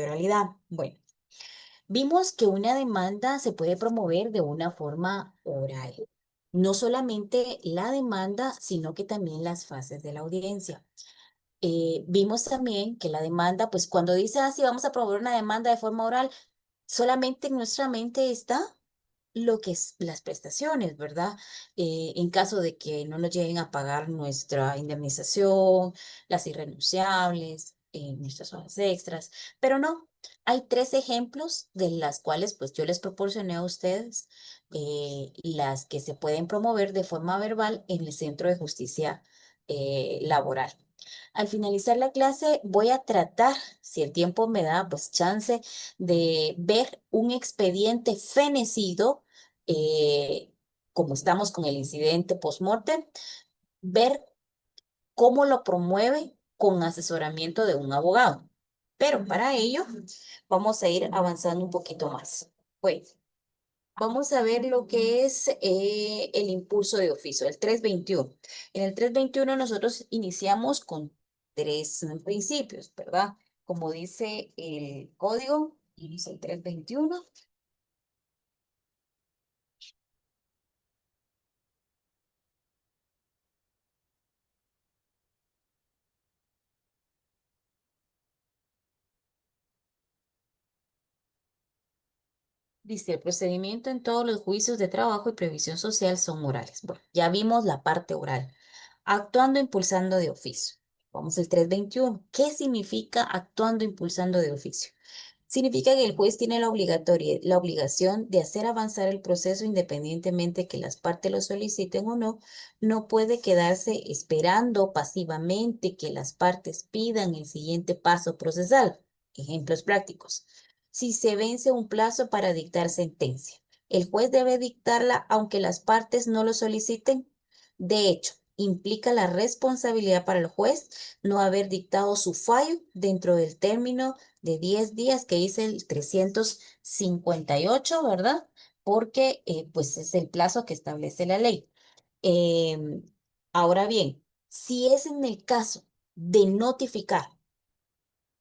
Oralidad. Bueno, vimos que una demanda se puede promover de una forma oral. No solamente la demanda, sino que también las fases de la audiencia. Vimos también que la demanda, pues cuando dice así, vamos a promover una demanda de forma oral, solamente en nuestra mente está lo que es las prestaciones, ¿verdad? En caso de que no nos lleguen a pagar nuestra indemnización, las irrenunciables, nuestras horas extras, pero no. Hay tres ejemplos de las cuales pues yo les proporcioné a ustedes las que se pueden promover de forma verbal en el Centro de Justicia Laboral. Al finalizar la clase voy a tratar, si el tiempo me da, pues chance de ver un expediente fenecido, eh, como estamos con el incidente post-mortem, ver cómo lo promueve con asesoramiento de un abogado. Pero para ello vamos a ir avanzando un poquito más. Pues vamos a ver lo que es el impulso de oficio, el 321. En el 321 nosotros iniciamos con tres principios, ¿verdad? Como dice el código, inicia el 321. Dice, el procedimiento en todos los juicios de trabajo y previsión social son orales. Bueno, ya vimos la parte oral. Actuando, impulsando de oficio. Vamos al 321. ¿Qué significa actuando, impulsando de oficio? Significa que el juez tiene la obligación de hacer avanzar el proceso independientemente que las partes lo soliciten o no. No puede quedarse esperando pasivamente que las partes pidan el siguiente paso procesal. Ejemplos prácticos. Si se vence un plazo para dictar sentencia, el juez debe dictarla aunque las partes no lo soliciten. De hecho, implica la responsabilidad para el juez no haber dictado su fallo dentro del término de 10 días que dice el 358, ¿verdad? Porque pues es el plazo que establece la ley. Em, Ahora bien, si es en el caso de notificar,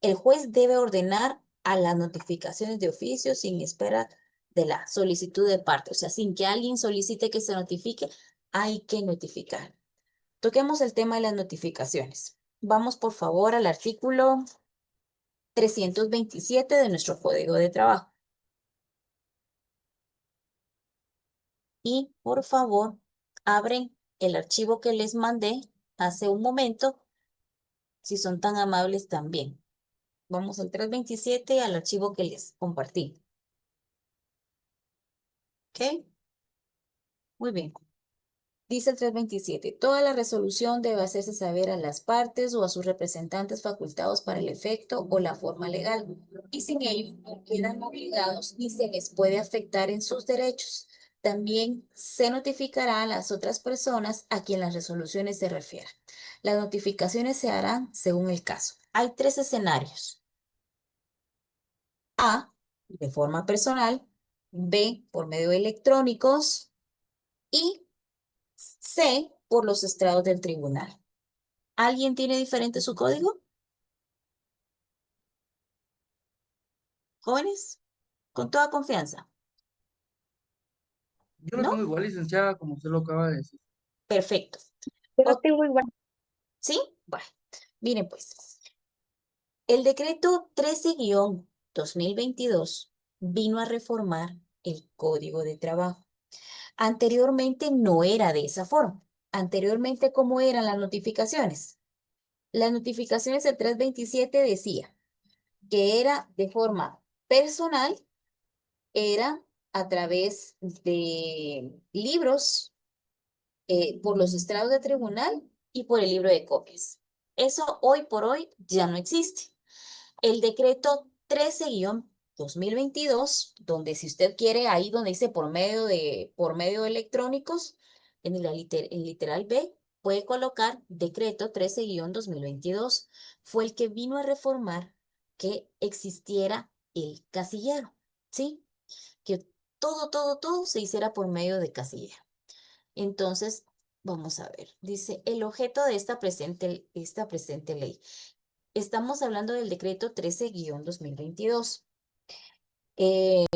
el juez debe ordenar a las notificaciones de oficio sin espera de la solicitud de parte, o sea, sin que alguien solicite que se notifique, hay que notificar. Toquemos el tema de las notificaciones. Vamos, por favor, al artículo 327 de nuestro Código de Trabajo. Y, por favor, abren el archivo que les mandé hace un momento, si son tan amables también. Vamos al 327, al archivo que les compartí. ¿Ok? Muy bien. Dice el 327, toda la resolución debe hacerse saber a las partes o a sus representantes facultados para el efecto o la forma legal, y sin ello no quedan obligados ni se les puede afectar en sus derechos. También se notificará a las otras personas a quien las resoluciones se refieran. Las notificaciones se harán según el caso. Hay tres escenarios. A, de forma personal; B, por medio de electrónicos; y C, por los estrados del tribunal. ¿Alguien tiene diferente su código? Jóvenes, con toda confianza. Yo lo ¿No? tengo igual, licenciada, como usted lo acaba de decir. Perfecto. Yo lo O- tengo igual. ¿Sí? Bueno, miren pues. El decreto 13-2022 vino a reformar el Código de Trabajo. Anteriormente no era de esa forma. Anteriormente, ¿cómo eran las notificaciones? Las notificaciones del 327 decía que era de forma personal, era a través de libros, por los estrados de tribunal y por el libro de copias. Eso hoy por hoy ya no existe. El decreto 13-2022, donde si usted quiere, ahí donde dice por medio de electrónicos, en literal B, puede colocar decreto 13-2022. Fue el que vino a reformar que existiera el casillero, ¿sí? Que todo se hiciera por medio de casillero. Entonces, vamos a ver. Dice, el objeto de esta presente ley estamos hablando del decreto 13-2022. Eh,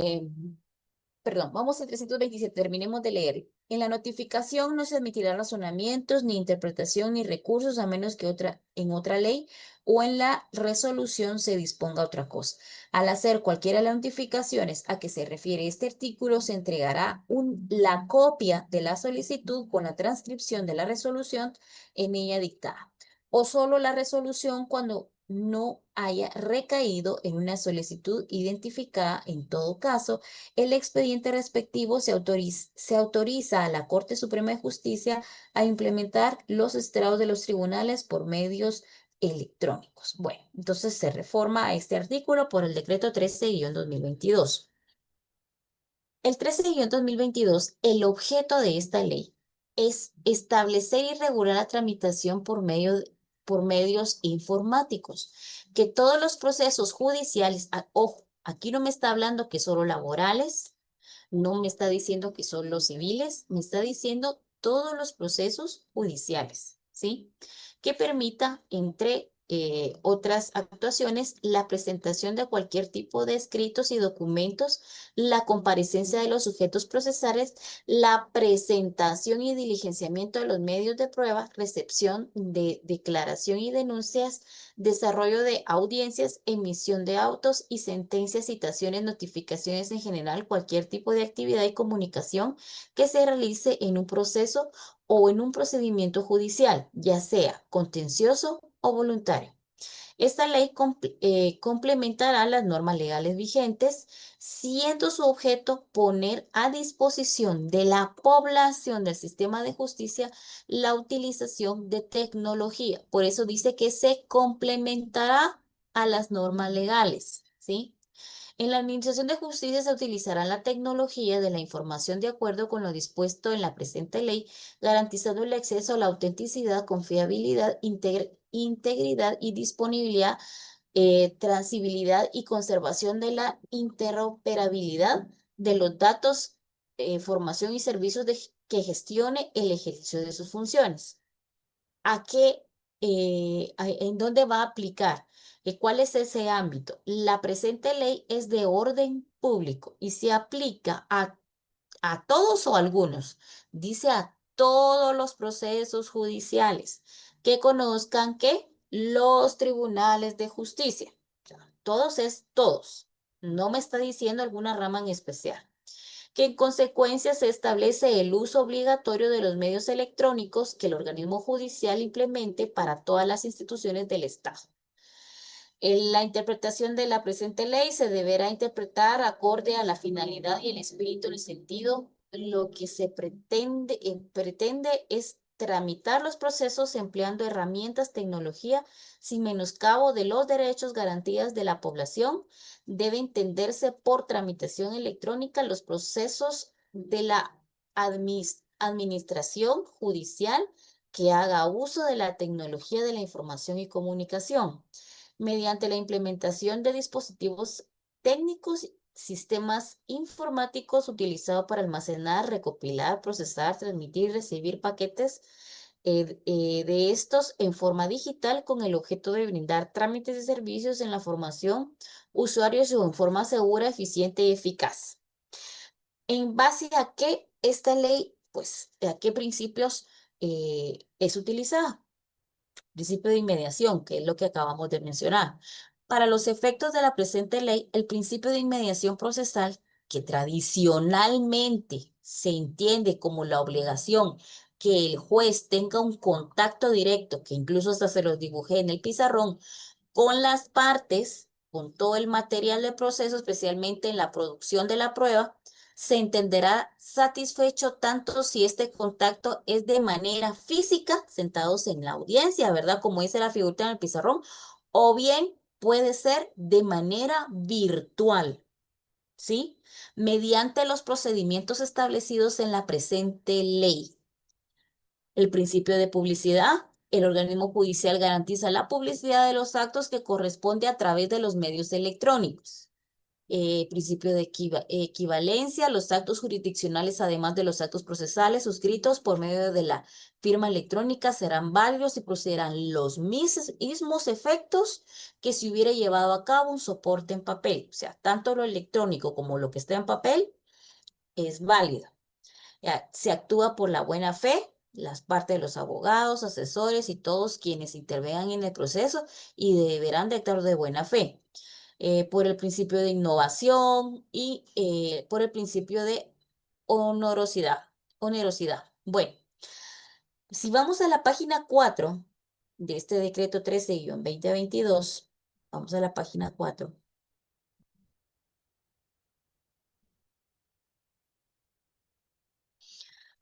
Perdón, vamos al 327, terminemos de leer. En la notificación no se admitirán razonamientos, ni interpretación, ni recursos, a menos que en otra ley o en la resolución se disponga otra cosa. Al hacer cualquiera de las notificaciones a que se refiere este artículo, se entregará la copia de la solicitud con la transcripción de la resolución en ella dictada, o solo la resolución cuando no haya recaído en una solicitud identificada. En todo caso, el expediente respectivo se autoriza a la Corte Suprema de Justicia a implementar los estrados de los tribunales por medios electrónicos. Bueno, entonces se reforma este artículo por el decreto 13-2022. El 13-2022, el objeto de esta ley es establecer y regular la tramitación por medios informáticos, que todos los procesos judiciales, ojo, aquí no me está hablando que solo laborales, no me está diciendo que son los civiles, me está diciendo todos los procesos judiciales, ¿sí? Que permita, entre otras actuaciones, la presentación de cualquier tipo de escritos y documentos, la comparecencia de los sujetos procesales, la presentación y diligenciamiento de los medios de prueba, recepción de declaración y denuncias, desarrollo de audiencias, emisión de autos y sentencias, citaciones, notificaciones en general, cualquier tipo de actividad y comunicación que se realice en un proceso o en un procedimiento judicial, ya sea contencioso o voluntario. Esta ley complementará las normas legales vigentes, siendo su objeto poner a disposición de la población del sistema de justicia la utilización de tecnología. Por eso dice que se complementará a las normas legales, ¿sí? En la Administración de Justicia se utilizará la tecnología de la información de acuerdo con lo dispuesto en la presente ley, garantizando el acceso a la autenticidad, confiabilidad, integridad y disponibilidad, trazabilidad y conservación de la interoperabilidad de los datos, formación y servicios que gestione el ejercicio de sus funciones. ¿A qué, en dónde va a aplicar? ¿Cuál es ese ámbito? La presente ley es de orden público y se aplica a todos o algunos. Dice a todos los procesos judiciales que conozcan que los tribunales de justicia. O sea, todos es todos. No me está diciendo alguna rama en especial, que en consecuencia se establece el uso obligatorio de los medios electrónicos que el organismo judicial implemente para todas las instituciones del Estado. En la interpretación de la presente ley se deberá interpretar acorde a la finalidad y el espíritu, en el sentido, lo que se pretende es tramitar los procesos empleando herramientas, tecnología, sin menoscabo de los derechos, garantías de la población. Debe entenderse por tramitación electrónica los procesos de la administración judicial que haga uso de la tecnología de la información y comunicación mediante la implementación de dispositivos técnicos, sistemas informáticos utilizados para almacenar, recopilar, procesar, transmitir y recibir paquetes de estos en forma digital, con el objeto de brindar trámites y servicios en la formación usuarios o en forma segura, eficiente y eficaz. ¿En base a qué esta ley, pues, a qué principios es utilizada? Principio de inmediación, que es lo que acabamos de mencionar. Para los efectos de la presente ley, el principio de inmediación procesal, que tradicionalmente se entiende como la obligación que el juez tenga un contacto directo, que incluso hasta se los dibujé en el pizarrón, con las partes, con todo el material del proceso, especialmente en la producción de la prueba, se entenderá satisfecho tanto si este contacto es de manera física, sentados en la audiencia, ¿verdad? Como dice la figurita en el pizarrón, o bien puede ser de manera virtual, ¿sí? Mediante los procedimientos establecidos en la presente ley. El principio de publicidad. El organismo judicial garantiza la publicidad de los actos que corresponde a través de los medios electrónicos. principio de equivalencia, los actos jurisdiccionales, además de los actos procesales suscritos por medio de la firma electrónica, serán válidos y procederán los mismos efectos que si hubiera llevado a cabo un soporte en papel. O sea, tanto lo electrónico como lo que está en papel es válido. Ya, se actúa por la buena fe, las partes de los abogados, asesores y todos quienes intervengan en el proceso y deberán de actuar de buena fe, por el principio de innovación y por el principio de honorosidad. Onerosidad. Bueno, si vamos a la página 4 de este decreto 13-2022, vamos a la página 4.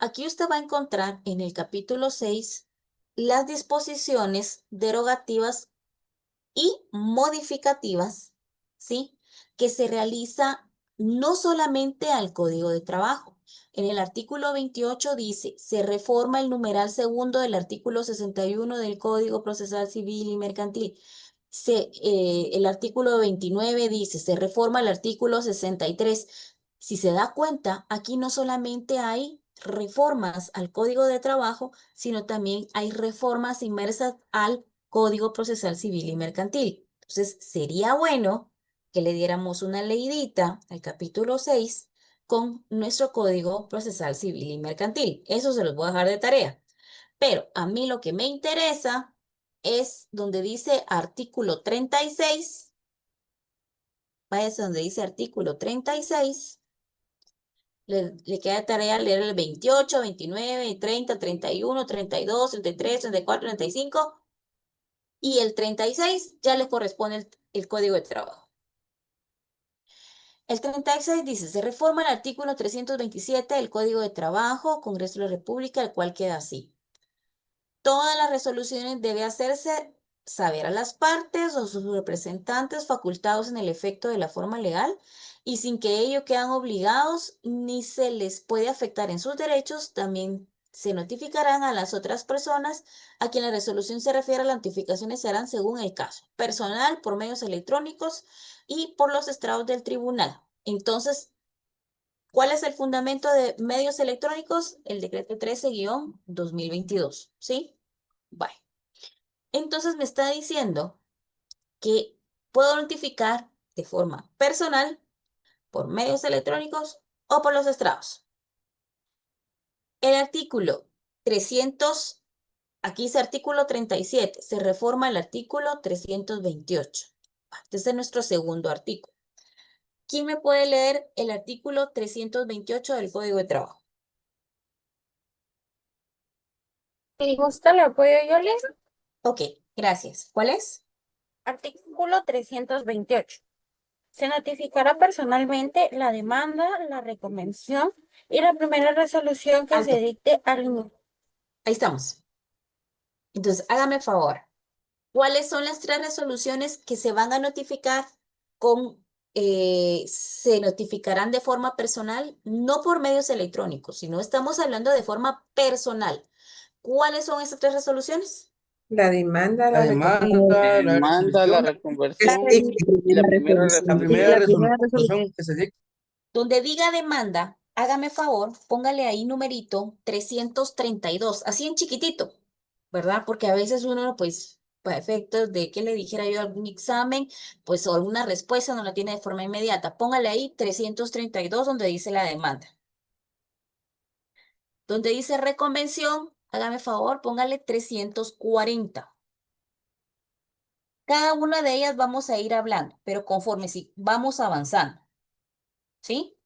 Aquí usted va a encontrar en el capítulo 6 las disposiciones derogativas y modificativas, ¿sí? Que se realiza no solamente al Código de Trabajo. En el artículo 28 dice, se reforma el numeral segundo del artículo 61 del Código Procesal Civil y Mercantil. El artículo 29 dice, se reforma el artículo 63. Si se da cuenta, aquí no solamente hay reformas al Código de Trabajo, sino también hay reformas inmersas al Código Procesal Civil y Mercantil. Entonces, sería bueno que le diéramos una leidita al capítulo 6 con nuestro Código Procesal Civil y Mercantil. Eso se los voy a dejar de tarea. Pero a mí lo que me interesa es donde dice artículo 36. Váyase donde dice artículo 36. Le queda tarea leer el 28, 29, 30, 31, 32, 33, 34, 35 y el 36 ya le corresponde el Código de Trabajo. El 36 dice, se reforma el artículo 327 del Código de Trabajo, Congreso de la República, el cual queda así. Todas las resoluciones debe hacerse saber a las partes o sus representantes facultados en el efecto de la forma legal y sin que ello quedan obligados ni se les puede afectar en sus derechos, también se notificarán a las otras personas a quien la resolución se refiere. Las notificaciones se harán según el caso, personal, por medios electrónicos y por los estrados del tribunal. Entonces, ¿cuál es el fundamento de medios electrónicos? El decreto 13-2022, ¿sí? Bye. Entonces me está diciendo que puedo notificar de forma personal, por medios electrónicos o por los estrados. El artículo 300, aquí dice artículo 37, se reforma el artículo 328. Este es nuestro segundo artículo. ¿Quién me puede leer el artículo 328 del Código de Trabajo? Si gusta, le apoyo yo, Liz. Ok, gracias. ¿Cuál es? Artículo 328. Se notificará personalmente la demanda, la reconvención y la primera resolución que se Alto. dicte al... Ahí estamos. Entonces, hágame favor. ¿Cuáles son las tres resoluciones que se van a notificar se notificarán de forma personal, no por medios electrónicos, sino estamos hablando de forma personal? ¿Cuáles son esas tres resoluciones? La demanda, La la recomendación. demanda, la Demanda, la reconvención reconversión y la La primera la resolución. resolución. primera La primera resolución. resolución que se dicta. Donde diga demanda, hágame favor, póngale ahí numerito 332, así en chiquitito, ¿verdad? Porque a veces uno, pues, para efectos de que le dijera yo algún examen, pues o alguna respuesta no la tiene de forma inmediata. Póngale ahí 332 donde dice la demanda. Donde dice reconvención, hágame favor, póngale 340. Cada una de ellas vamos a ir hablando, pero conforme si vamos avanzando, ¿sí?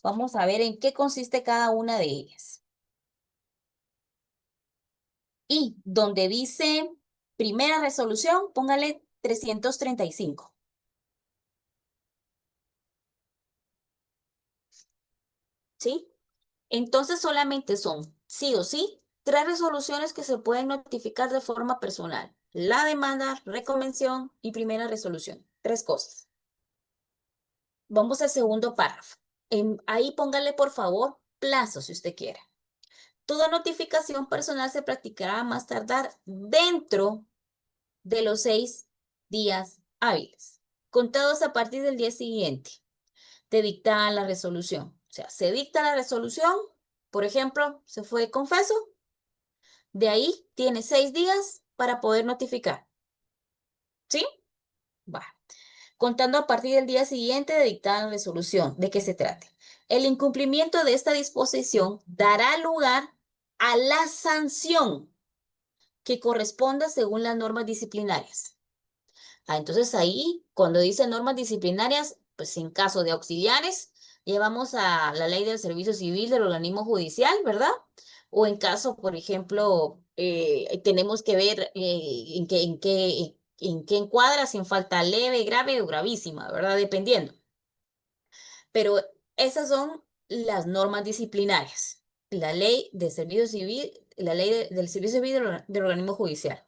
Vamos a ver en qué consiste cada una de ellas. Y donde dice primera resolución, póngale 335. ¿Sí? Entonces solamente son, sí o sí, tres resoluciones que se pueden notificar de forma personal. La demanda, reconvención y primera resolución. Tres cosas. Vamos al segundo párrafo. Ahí póngale, por favor, plazo si usted quiere. Toda notificación personal se practicará a más tardar dentro de los 6 días hábiles, contados a partir del día siguiente. te dicta la resolución. O sea, se dicta la resolución, por ejemplo, se fue confeso, de ahí tiene 6 días para poder notificar. ¿Sí? Va. Contando a partir del día siguiente de dictada la resolución. ¿De qué se trate? El incumplimiento de esta disposición dará lugar a la sanción que corresponda según las normas disciplinarias. Entonces ahí, cuando dice normas disciplinarias, pues en caso de auxiliares, llevamos a la ley del servicio civil del organismo judicial, ¿verdad? O en caso, por ejemplo, tenemos que ver en qué encuadra, si en falta leve, grave o gravísima, ¿verdad? Dependiendo. Pero esas son las normas disciplinarias. La ley del servicio civil, la ley del servicio civil del organismo judicial.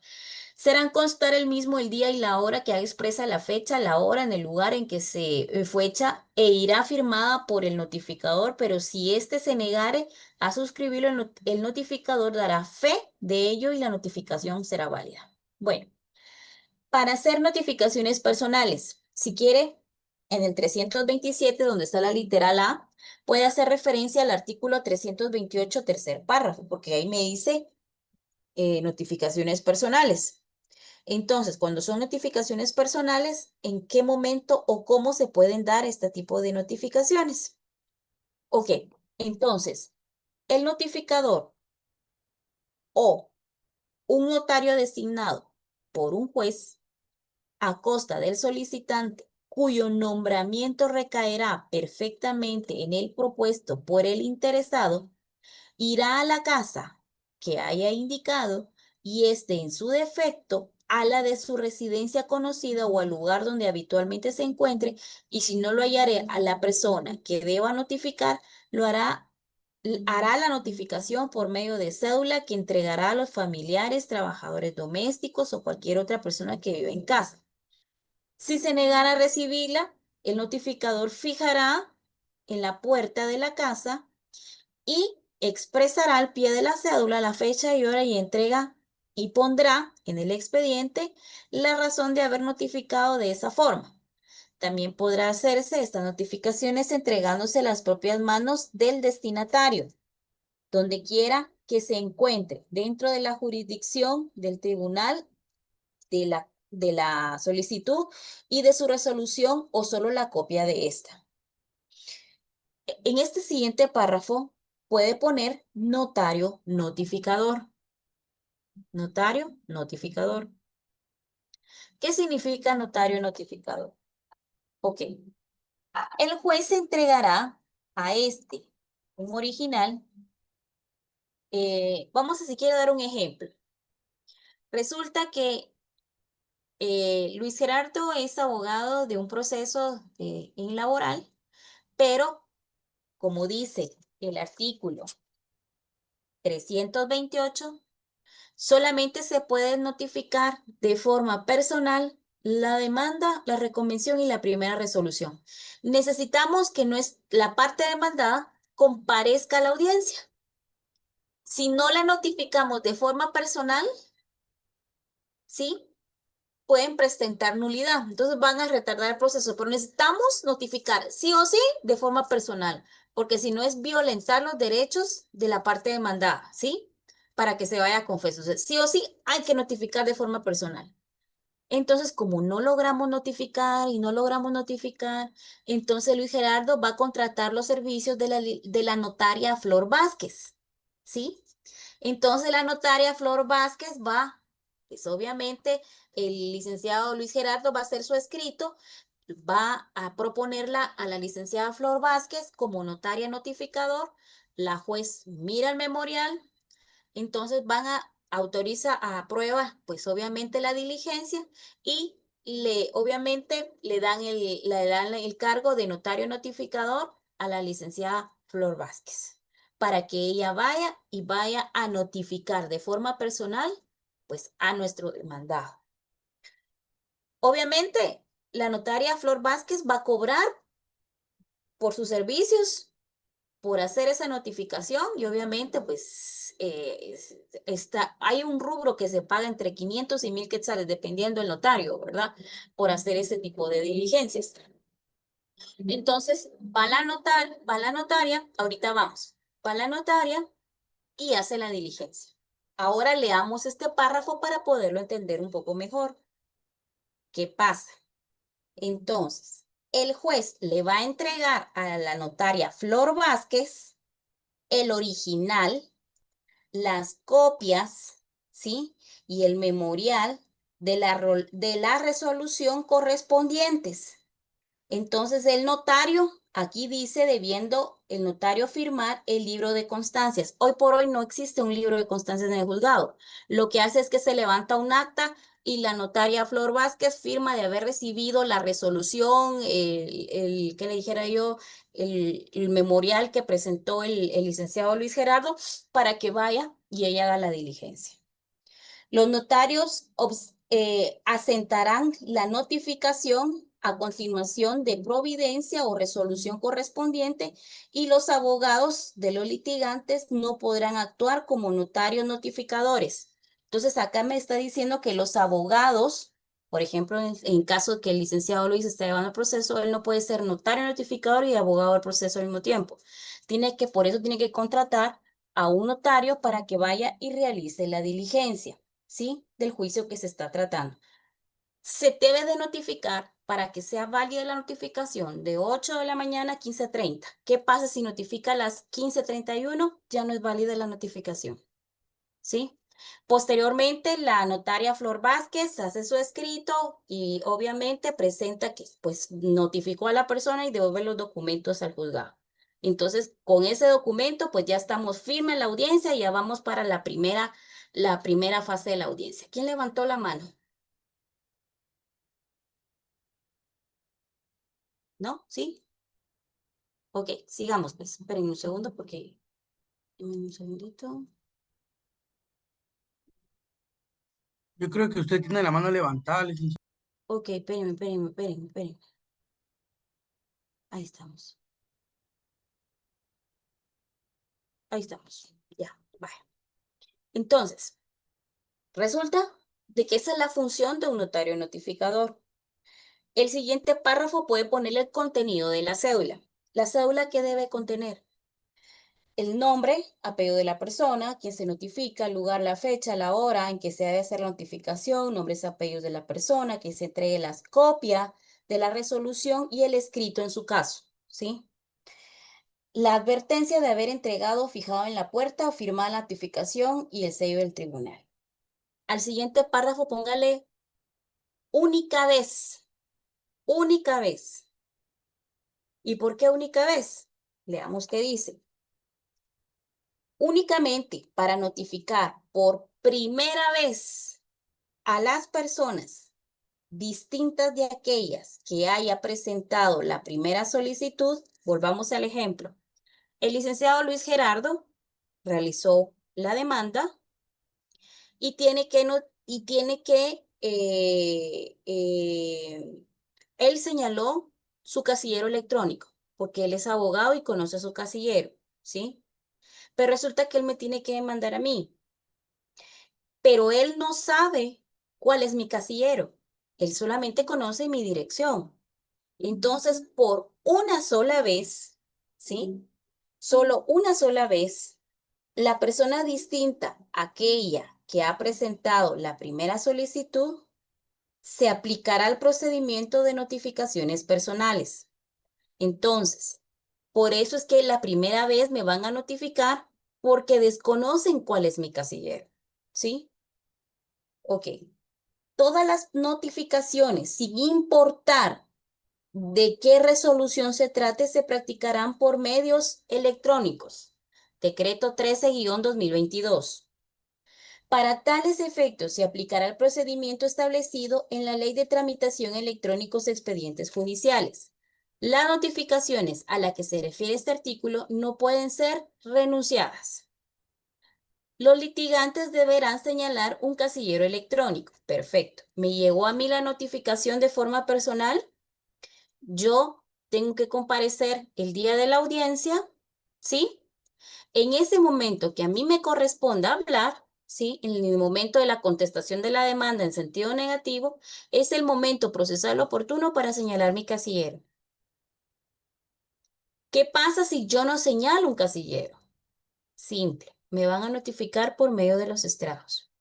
Serán constar el mismo el día y la hora que expresa la fecha, la hora en el lugar en que se fue hecha e irá firmada por el notificador, pero si éste se negare a suscribirlo, el notificador dará fe de ello y la notificación será válida. Bueno, para hacer notificaciones personales, si quiere, en el 327, donde está la literal A, puede hacer referencia al artículo 328, tercer párrafo, porque ahí me dice notificaciones personales. Entonces, cuando son notificaciones personales, ¿en qué momento o cómo se pueden dar este tipo de notificaciones? Ok, entonces, el notificador o un notario designado por un juez a costa del solicitante, cuyo nombramiento recaerá perfectamente en el propuesto por el interesado, irá a la casa que haya indicado y este en su defecto a la de su residencia conocida o al lugar donde habitualmente se encuentre, y si no lo hallare a la persona que deba notificar, hará la notificación por medio de cédula que entregará a los familiares, trabajadores domésticos o cualquier otra persona que vive en casa. Si se negara a recibirla, el notificador fijará en la puerta de la casa y expresará al pie de la cédula la fecha y hora y entrega y pondrá en el expediente la razón de haber notificado de esa forma. También podrá hacerse estas notificaciones entregándose a las propias manos del destinatario, donde quiera que se encuentre dentro de la jurisdicción del tribunal de la solicitud y de su resolución o solo la copia de esta. En este siguiente párrafo puede poner notario notificador. Notario notificador. ¿Qué significa notario notificador? Ok. El juez entregará a un original. Vamos a si quiere dar un ejemplo. Resulta que Luis Gerardo es abogado de un proceso en laboral, pero como dice el artículo 328, solamente se puede notificar de forma personal la demanda, la reconvención y la primera resolución. Necesitamos que la parte demandada comparezca a la audiencia. Si no la notificamos de forma personal, ¿sí? Pueden presentar nulidad. Entonces van a retardar el proceso, pero necesitamos notificar sí o sí de forma personal, porque si no es violentar los derechos de la parte demandada, ¿sí? Para que se vaya a confeso. O sea, sí o sí hay que notificar de forma personal. Entonces, como no logramos notificar y no logramos notificar, entonces Luis Gerardo va a contratar los servicios de la notaria Flor Vázquez, ¿sí? Entonces la notaria Flor Vázquez pues obviamente el licenciado Luis Gerardo va a hacer su escrito, va a proponerla a la licenciada Flor Vázquez como notaria notificador, la juez mira el memorial, entonces autoriza a prueba, pues obviamente la diligencia y obviamente le dan el cargo de notario notificador a la licenciada Flor Vázquez para que ella vaya a notificar de forma personal, pues a nuestro demandado. Obviamente, la notaria Flor Vázquez va a cobrar por sus servicios, por hacer esa notificación y obviamente pues hay un rubro que se paga entre 500 y 1000 quetzales dependiendo del notario, ¿verdad? Por hacer ese tipo de diligencias. Entonces, va la notaria, ahorita vamos, va la notaria y hace la diligencia. Ahora leamos este párrafo para poderlo entender un poco mejor. ¿Qué pasa? Entonces, el juez le va a entregar a la notaria Flor Vázquez el original, las copias, ¿sí? Y el memorial de la resolución correspondientes. Entonces, el notario, aquí dice, debiendo el notario firmar el libro de constancias. Hoy por hoy no existe un libro de constancias en el juzgado. Lo que hace es que se levanta un acta y la notaria Flor Vázquez firma de haber recibido la resolución, que le dijera yo, el memorial que presentó el licenciado Luis Gerardo para que vaya y ella haga la diligencia. Los notarios asentarán la notificación a continuación de providencia o resolución correspondiente y los abogados de los litigantes no podrán actuar como notarios notificadores. Entonces, acá me está diciendo que los abogados, por ejemplo, en caso de que el licenciado Luis esté llevando el proceso, él no puede ser notario notificador y abogado del proceso al mismo tiempo. Por eso tiene que contratar a un notario para que vaya y realice la diligencia, ¿sí? Del juicio que se está tratando. Se debe de notificar para que sea válida la notificación de 8 de la mañana a 15:30. ¿Qué pasa si notifica a las 15:31? Ya no es válida la notificación, ¿sí? Posteriormente, la notaria Flor Vázquez hace su escrito y obviamente presenta que pues notificó a la persona y devuelve los documentos al juzgado. Entonces, con ese documento, pues ya estamos firmes en la audiencia y ya vamos para la primera fase de la audiencia. ¿Quién levantó la mano? ¿No? ¿Sí? Ok, sigamos, pues. Esperen un segundo porque... Un segundito. Yo creo que usted tiene la mano levantada, licenciado. Ok, espérenme. Ahí estamos. Ahí estamos. Ya, vaya. Entonces, resulta de que esa es la función de un notario notificador. El siguiente párrafo puede ponerle el contenido de la cédula. ¿La cédula qué debe contener? El nombre, apellido de la persona, quien se notifica, el lugar, la fecha, la hora en que se debe hacer la notificación, nombres, apellidos de la persona, que se entregue las copias de la resolución y el escrito en su caso, ¿sí? La advertencia de haber entregado o fijado en la puerta o firmada la notificación y el sello del tribunal. Al siguiente párrafo póngale única vez, única vez. ¿Y por qué única vez? Leamos qué dice. Únicamente para notificar por primera vez a las personas distintas de aquellas que haya presentado la primera solicitud, volvamos al ejemplo. El licenciado Luis Gerardo realizó la demanda y él señaló su casillero electrónico, porque él es abogado y conoce su casillero, ¿sí? Pero resulta que él me tiene que demandar a mí, pero él no sabe cuál es mi casillero, él solamente conoce mi dirección. Entonces, por una sola vez, ¿sí? Solo una sola vez, la persona distinta, aquella que ha presentado la primera solicitud, se aplicará el procedimiento de notificaciones personales. Entonces, por eso es que la primera vez me van a notificar porque desconocen cuál es mi casillero. ¿Sí? Ok. Todas las notificaciones, sin importar de qué resolución se trate, se practicarán por medios electrónicos. Decreto 13-2022. Para tales efectos, se aplicará el procedimiento establecido en la Ley de Tramitación Electrónicos de Expedientes Judiciales. Las notificaciones a las que se refiere este artículo no pueden ser renunciadas. Los litigantes deberán señalar un casillero electrónico. Perfecto. ¿Me llegó a mí la notificación de forma personal? Yo tengo que comparecer el día de la audiencia, ¿sí? En ese momento que a mí me corresponda hablar, ¿sí? En el momento de la contestación de la demanda en sentido negativo, es el momento procesal oportuno para señalar mi casillero. ¿Qué pasa si yo no señalo un casillero? Simple, me van a notificar por medio de los estrados.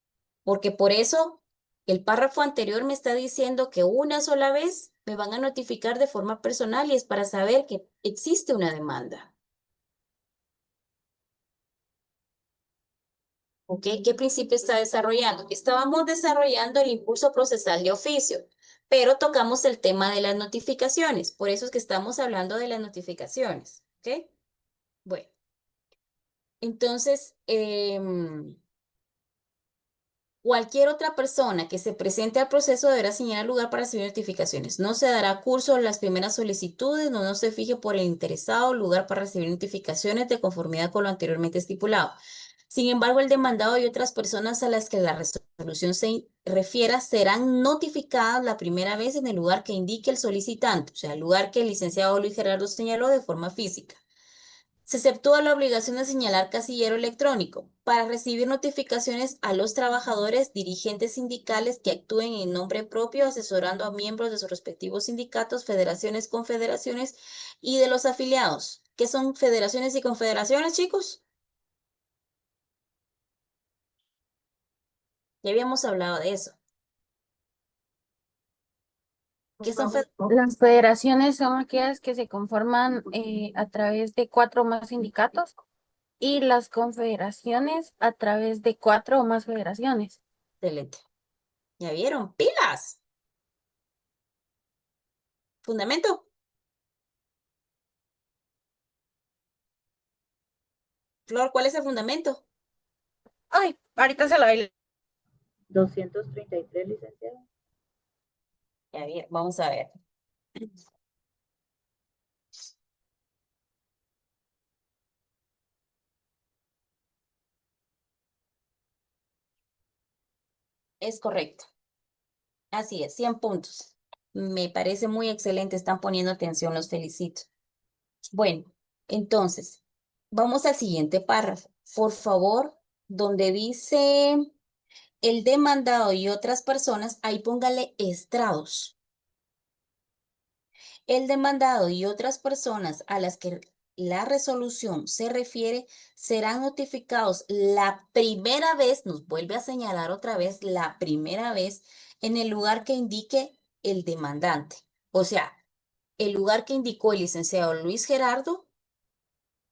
Porque por eso el párrafo anterior me está diciendo que una sola vez me van a notificar de forma personal y es para saber que existe una demanda. ¿Ok? ¿Qué principio está desarrollando? Estábamos desarrollando el impulso procesal de oficio, pero tocamos el tema de las notificaciones. Por eso es que estamos hablando de las notificaciones. ¿Ok? Bueno, entonces, cualquier otra persona que se presente al proceso deberá señalar lugar para recibir notificaciones. No se dará curso en las primeras solicitudes, no se fije por el interesado lugar para recibir notificaciones de conformidad con lo anteriormente estipulado. Sin embargo, el demandado y otras personas a las que la resolución se refiera serán notificadas la primera vez en el lugar que indique el solicitante, o sea, el lugar que el licenciado Luis Gerardo señaló de forma física. Se exceptúa la obligación de señalar casillero electrónico para recibir notificaciones a los trabajadores, dirigentes sindicales que actúen en nombre propio, asesorando a miembros de sus respectivos sindicatos, federaciones, confederaciones y de los afiliados. ¿Qué son federaciones y confederaciones, chicos? Ya habíamos hablado de eso. ¿Qué son Las federaciones son aquellas que se conforman a través de 4 o más sindicatos y las confederaciones a través de 4 o más federaciones. Excelente. ¿Ya vieron? ¡Pilas! Fundamento. Flor, ¿cuál es el fundamento? Ay, ahorita se lo doy. 233, licenciado. Ya bien, vamos a ver. Es correcto. Así es, 100 puntos. Me parece muy excelente, están poniendo atención, los felicito. Bueno, entonces, vamos al siguiente párrafo. Por favor, donde dice el demandado y otras personas, ahí póngale estrados. El demandado y otras personas a las que la resolución se refiere serán notificados la primera vez, nos vuelve a señalar otra vez, la primera vez en el lugar que indique el demandante. O sea, el lugar que indicó el licenciado Luis Gerardo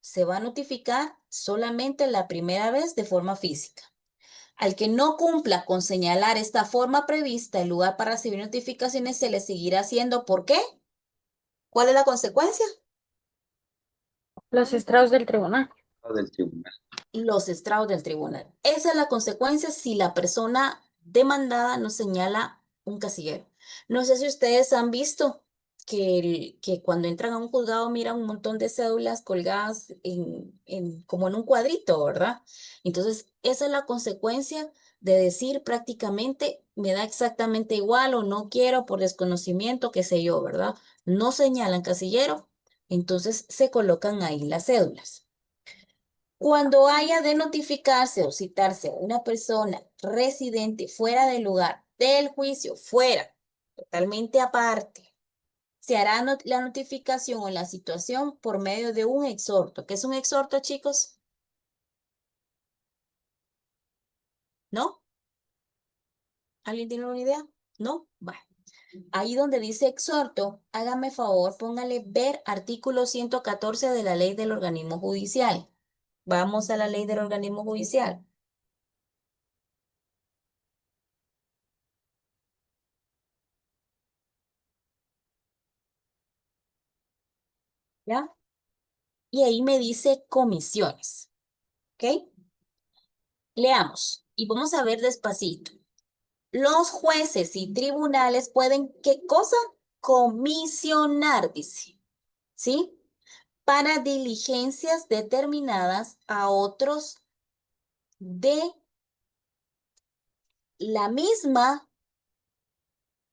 se va a notificar solamente la primera vez de forma física. Al que no cumpla con señalar esta forma prevista, el lugar para recibir notificaciones se le seguirá haciendo. ¿Por qué? ¿Cuál es la consecuencia? Los estrados del tribunal. Del tribunal. Los estrados del tribunal. Esa es la consecuencia si la persona demandada no señala un casillero. No sé si ustedes han visto que cuando entran a un juzgado miran un montón de cédulas colgadas como en un cuadrito, ¿verdad? Entonces, esa es la consecuencia de decir prácticamente me da exactamente igual o no quiero por desconocimiento, qué sé yo, ¿verdad? No señalan casillero, entonces se colocan ahí las cédulas. Cuando haya de notificarse o citarse a una persona residente fuera del lugar del juicio, fuera, totalmente aparte, se hará la notificación o la situación por medio de un exhorto. ¿Qué es un exhorto, chicos? ¿No? ¿Alguien tiene una idea? ¿No? Bueno, ahí donde dice exhorto, hágame favor, póngale ver artículo 114 de la ley del organismo judicial. Vamos a la ley del organismo judicial. ¿Ya? Y ahí me dice comisiones. ¿Ok? Leamos y vamos a ver despacito. Los jueces y tribunales pueden, ¿qué cosa? Comisionar, dice, ¿sí? Para diligencias determinadas a otros de la misma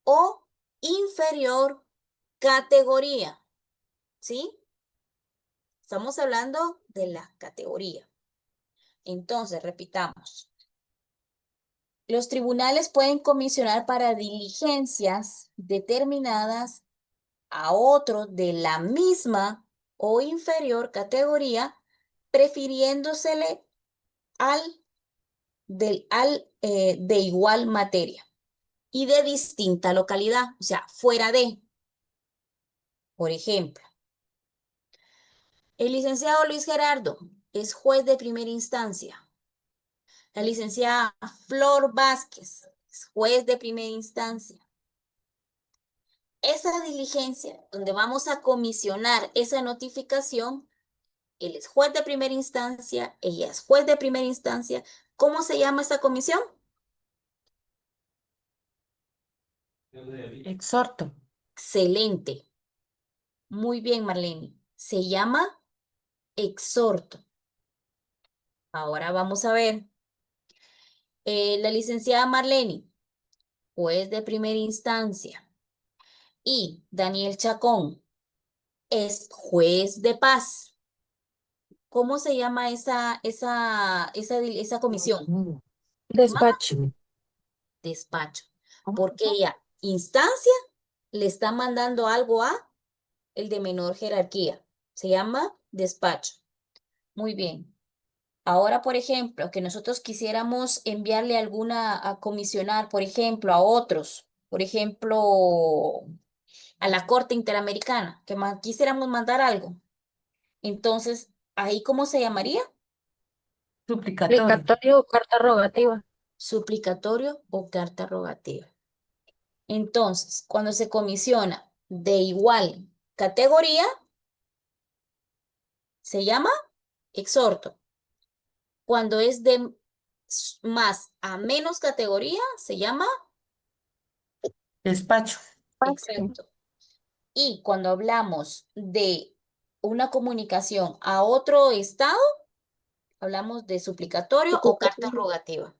o inferior categoría, ¿sí? Estamos hablando de la categoría. Entonces, repitamos. Los tribunales pueden comisionar para diligencias determinadas a otro de la misma o inferior categoría, prefiriéndosele de igual materia y de distinta localidad, o sea, fuera de, por ejemplo, el licenciado Luis Gerardo es juez de primera instancia. La licenciada Flor Vázquez es juez de primera instancia. Esa diligencia donde vamos a comisionar esa notificación, él es juez de primera instancia, ella es juez de primera instancia. ¿Cómo se llama esta comisión? Exhorto. Excelente. Muy bien, Marlene. Se llama exhorto. Ahora vamos a ver. La licenciada Marlene, juez de primera instancia. Y Daniel Chacón es juez de paz. ¿Cómo se llama esa comisión? Se llama Despacho. despacho. Porque ella, instancia, le está mandando algo a el de menor jerarquía. Se llama despacho. Muy bien. Ahora, por ejemplo, que nosotros quisiéramos enviarle a comisionar, por ejemplo, a otros, por ejemplo, a la Corte Interamericana, que quisiéramos mandar algo. Entonces, ¿ahí cómo se llamaría? Suplicatorio. Aplicatorio o carta rogativa. Suplicatorio o carta rogativa. Entonces, cuando se comisiona de igual categoría, se llama exhorto. Cuando es de más a menos categoría, se llama Despacho. exacto. Y cuando hablamos de una comunicación a otro estado, hablamos de suplicatorio o carta rogativa.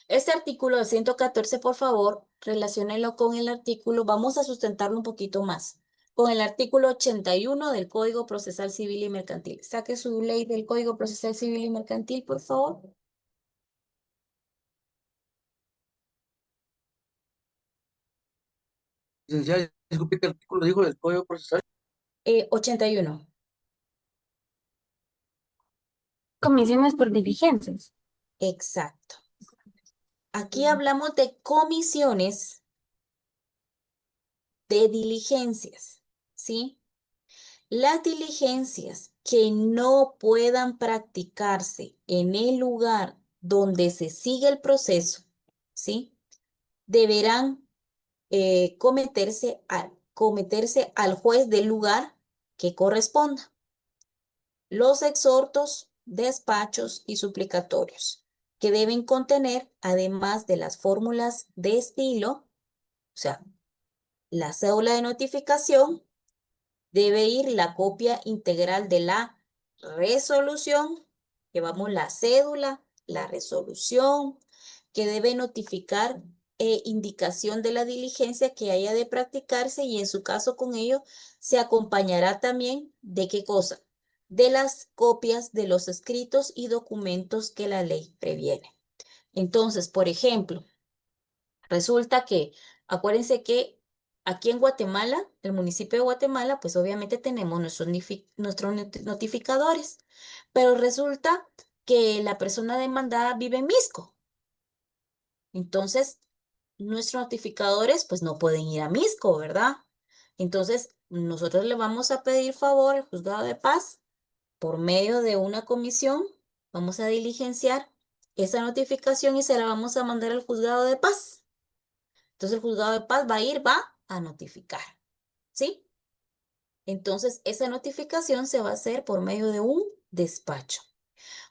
Este artículo de 114, por favor, relaciónenlo con el artículo, vamos a sustentarlo un poquito más, con el artículo 81 del Código Procesal Civil y Mercantil. Saque su ley del Código Procesal Civil y Mercantil, por favor. Licenciada, disculpe que el artículo dijo del Código Procesal. 81. Comisiones por diligencias. Exacto. Aquí hablamos de comisiones de diligencias, ¿sí? Las diligencias que no puedan practicarse en el lugar donde se sigue el proceso, ¿sí? Deberán cometerse al juez del lugar que corresponda. Los exhortos, despachos y suplicatorios, que deben contener, además de las fórmulas de estilo, o sea, la cédula de notificación, debe ir la copia integral de la resolución, llevamos la cédula, la resolución, que debe notificar indicación de la diligencia que haya de practicarse y en su caso con ello se acompañará también de qué cosa, de las copias de los escritos y documentos que la ley previene. Entonces, por ejemplo, resulta que, acuérdense que aquí en Guatemala, el municipio de Guatemala, pues obviamente tenemos nuestros notificadores, pero resulta que la persona demandada vive en Misco. Entonces, nuestros notificadores pues no pueden ir a Misco, ¿verdad? Entonces, nosotros le vamos a pedir favor al juzgado de paz por medio de una comisión, vamos a diligenciar esa notificación y se la vamos a mandar al juzgado de paz. Entonces el juzgado de paz va a notificar, ¿sí? Entonces esa notificación se va a hacer por medio de un despacho.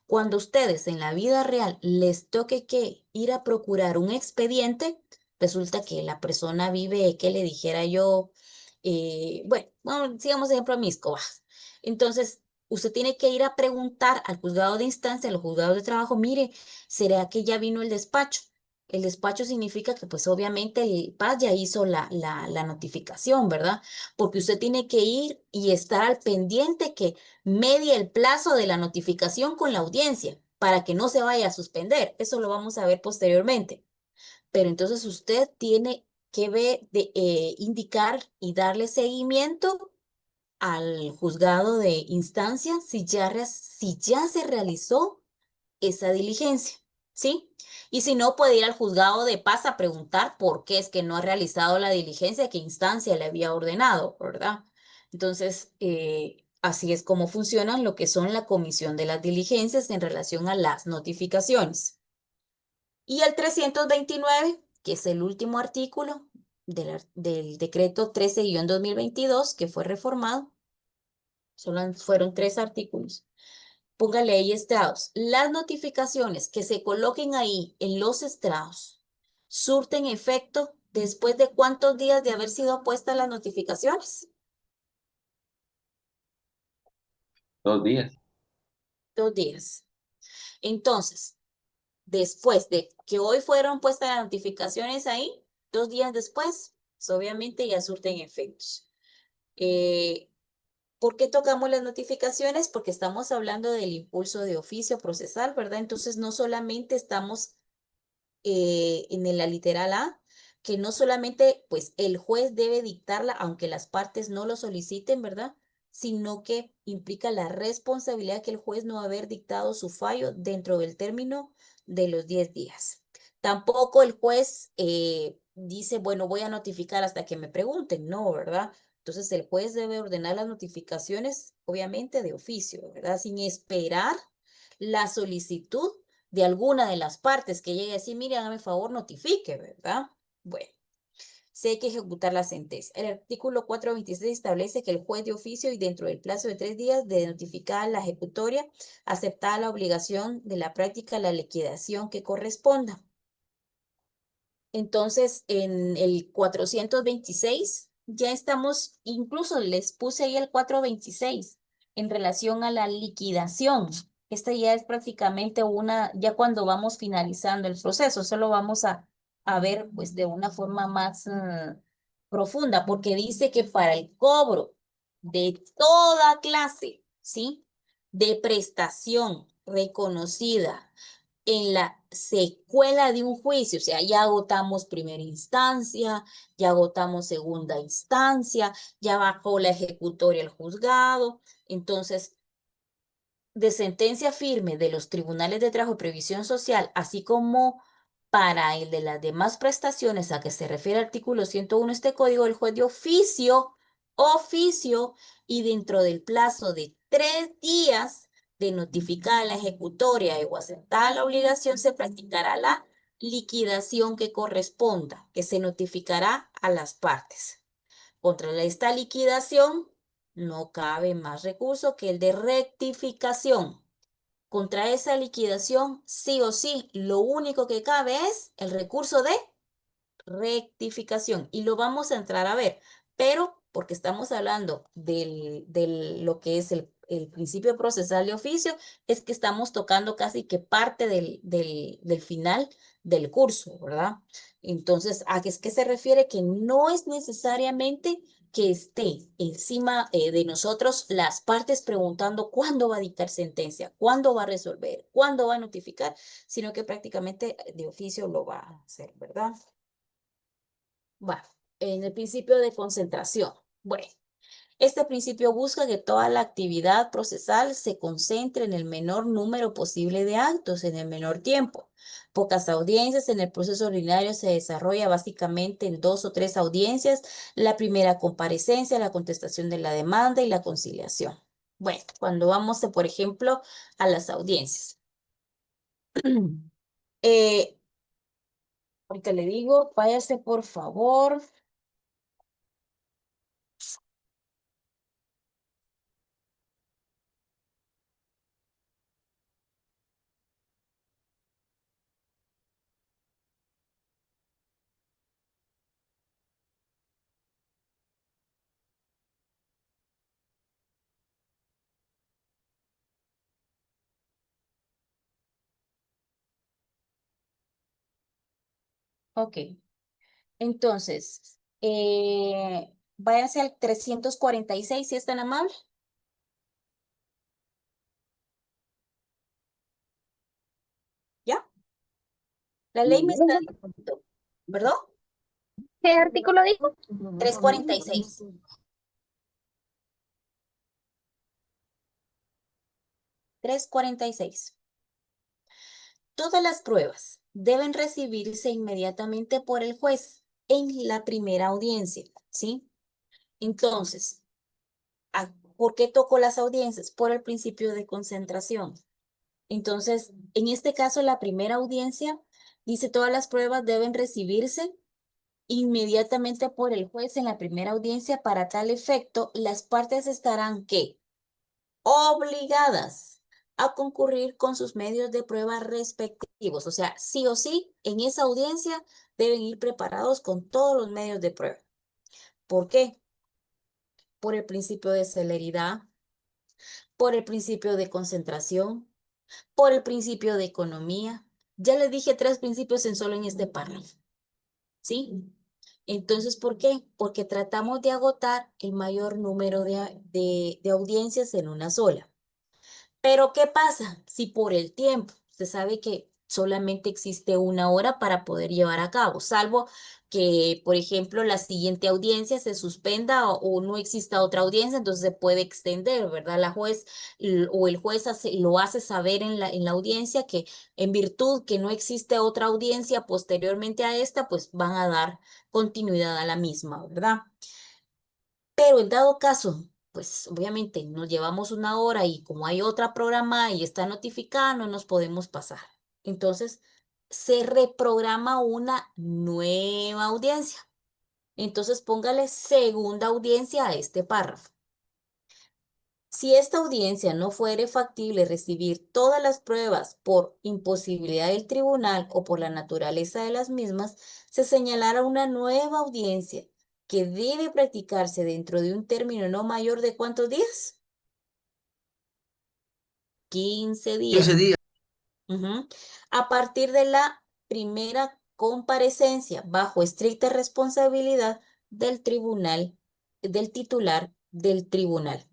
Cuando ustedes en la vida real les toque que ir a procurar un expediente, resulta que la persona vive, que le dijera yo, bueno, sigamos ejemplo Misco. Entonces, usted tiene que ir a preguntar al juzgado de instancia, a los juzgados de trabajo, mire, ¿será que ya vino el despacho? El despacho significa que pues obviamente el PAS ya hizo la notificación, ¿verdad? Porque usted tiene que ir y estar al pendiente que medie el plazo de la notificación con la audiencia para que no se vaya a suspender. Eso lo vamos a ver posteriormente. Pero entonces usted tiene que indicar y darle seguimiento al juzgado de instancia si ya se realizó esa diligencia, ¿sí? Y si no, puede ir al juzgado de paz a preguntar por qué es que no ha realizado la diligencia, qué instancia le había ordenado, ¿verdad? Entonces, así es como funcionan lo que son la comisión de las diligencias en relación a las notificaciones. Y el 329, que es el último artículo del decreto 13-2022, que fue reformado, fueron 3 artículos. Póngale ahí estrados. Las notificaciones que se coloquen ahí en los estrados surten efecto después de cuántos días de haber sido puestas las notificaciones. 2 días. 2 días. Entonces, después de que hoy fueron puestas las notificaciones ahí, 2 días después, pues, obviamente ya surten efectos. Eh, ¿Por qué tocamos las notificaciones? Porque estamos hablando del impulso de oficio procesal, ¿verdad? Entonces, no solamente estamos en la literal A, que no solamente pues el juez debe dictarla, aunque las partes no lo soliciten, ¿verdad? Sino que implica la responsabilidad que el juez no haber dictado su fallo dentro del término de los 10 días. Tampoco el juez dice, bueno, voy a notificar hasta que me pregunten, no, ¿verdad? Entonces el juez debe ordenar las notificaciones, obviamente, de oficio, ¿verdad? Sin esperar la solicitud de alguna de las partes que llegue a decir, mire, hágame favor, notifique, ¿verdad? Bueno, se hay que ejecutar la sentencia. El artículo 426 establece que el juez de oficio y dentro del plazo de 3 días de notificar la ejecutoria, aceptada la obligación de la práctica la liquidación que corresponda. Entonces, en el 426 ya estamos, incluso les puse ahí el 426 en relación a la liquidación. Esta ya es prácticamente ya cuando vamos finalizando el proceso, solo vamos a ver pues de una forma más profunda, porque dice que para el cobro de toda clase, ¿sí? De prestación reconocida en la secuela de un juicio, o sea, ya agotamos primera instancia, ya agotamos segunda instancia, ya bajó la ejecutoria el juzgado, entonces, de sentencia firme de los tribunales de trabajo y previsión social, así como para el de las demás prestaciones a que se refiere el artículo 101 de este código, el juez de oficio, y dentro del plazo de 3 días de notificar a la ejecutoria o aceptar la obligación, se practicará la liquidación que corresponda, que se notificará a las partes. Contra esta liquidación no cabe más recurso que el de rectificación. Contra esa liquidación, sí o sí, lo único que cabe es el recurso de rectificación y lo vamos a entrar a ver, pero porque estamos hablando lo que es el principio procesal de oficio, es que estamos tocando casi que parte del final del curso, ¿verdad? Entonces, ¿a qué es que se refiere? Que no es necesariamente que esté encima de nosotros las partes preguntando cuándo va a dictar sentencia, cuándo va a resolver, cuándo va a notificar, sino que prácticamente de oficio lo va a hacer, ¿verdad? Bueno, en el principio de concentración. Bueno, este principio busca que toda la actividad procesal se concentre en el menor número posible de actos en el menor tiempo. Pocas audiencias en el proceso ordinario se desarrolla básicamente en 2 o 3 audiencias: la primera comparecencia, la contestación de la demanda y la conciliación. Bueno, cuando vamos, por ejemplo, a las audiencias. Eh, ahorita le digo, váyase por favor. Ok. Entonces, váyase al 346 si es tan amable. ¿Ya? La ley me está diciendo, ¿perdón? ¿Qué artículo dijo? 346. 346. Todas las pruebas deben recibirse inmediatamente por el juez en la primera audiencia, ¿sí? Entonces, ¿por qué toco las audiencias? Por el principio de concentración. Entonces, en este caso, la primera audiencia dice todas las pruebas deben recibirse inmediatamente por el juez en la primera audiencia. Para tal efecto, las partes estarán ¿qué? Obligadas a concurrir con sus medios de prueba respectivos. O sea, sí o sí, en esa audiencia deben ir preparados con todos los medios de prueba. ¿Por qué? Por el principio de celeridad, por el principio de concentración, por el principio de economía. Ya les dije 3 principios en solo en este párrafo, ¿sí? Entonces, ¿por qué? Porque tratamos de agotar el mayor número de audiencias en una sola. Pero ¿qué pasa si por el tiempo? Usted sabe que solamente existe una hora para poder llevar a cabo, salvo que, por ejemplo, la siguiente audiencia se suspenda o no exista otra audiencia, entonces se puede extender, ¿verdad? La juez o el juez lo hace saber en la audiencia que en virtud que no existe otra audiencia posteriormente a esta, pues van a dar continuidad a la misma, ¿verdad? Pero en dado caso, pues obviamente nos llevamos una hora y como hay otra programa y está notificada, no nos podemos pasar. Entonces, se reprograma una nueva audiencia. Entonces, póngale segunda audiencia a este párrafo. Si esta audiencia no fuere factible recibir todas las pruebas por imposibilidad del tribunal o por la naturaleza de las mismas, se señalará una nueva audiencia que debe practicarse dentro de un término no mayor de ¿cuántos días? 15 15 días. días. Ujú. A partir de la primera comparecencia bajo estricta responsabilidad del tribunal, del titular del tribunal.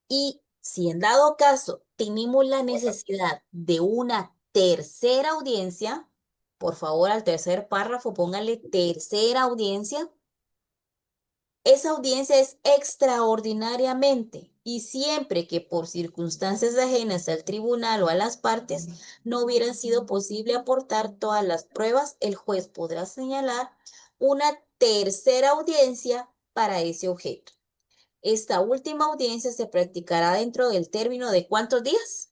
Y si en dado caso tenemos la necesidad de una tercera audiencia, por favor al tercer párrafo póngale tercera audiencia. Esa audiencia es extraordinariamente y siempre que por circunstancias ajenas al tribunal o a las partes no hubiera sido posible aportar todas las pruebas, el juez podrá señalar una tercera audiencia para ese objeto. Esta última audiencia se practicará dentro del término de ¿cuántos días?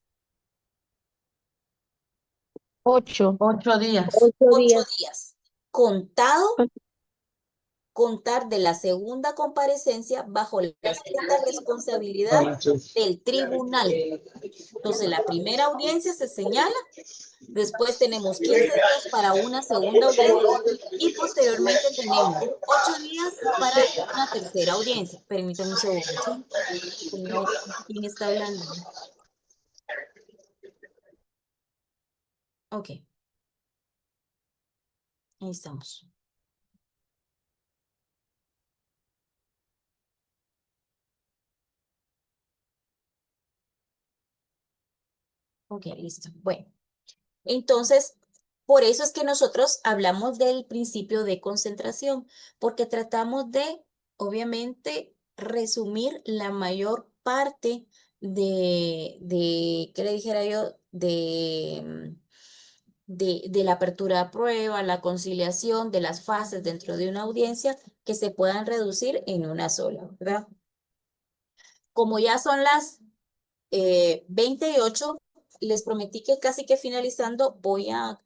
8. 8 días. 8 días. Contar de la segunda comparecencia bajo la estricta responsabilidad del tribunal. Entonces, la primera audiencia se señala, después tenemos 15 días para una segunda audiencia y posteriormente tenemos 8 días para una tercera audiencia. Permítanme un segundo, ¿sí? No, ¿quién está hablando? Ok, ahí estamos. Ok, listo. Bueno, entonces, por eso es que nosotros hablamos del principio de concentración, porque tratamos de, obviamente, resumir la mayor parte ¿qué le dijera yo? De la apertura a prueba, la conciliación de las fases dentro de una audiencia que se puedan reducir en una sola, ¿verdad? Como ya son las 28, les prometí que casi que finalizando voy a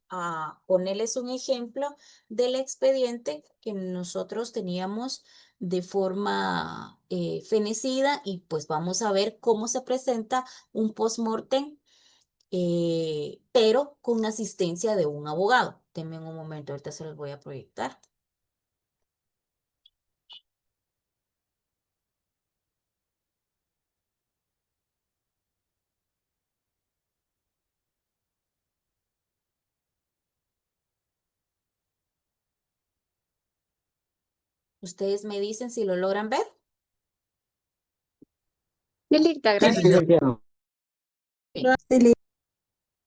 ponerles un ejemplo del expediente que nosotros teníamos de forma fenecida y pues vamos a ver cómo se presenta un post-mortem, pero con asistencia de un abogado. Denme un momento, ahorita se los voy a proyectar. Ustedes me dicen si lo logran ver. Lilita, Sí, gracias. señor.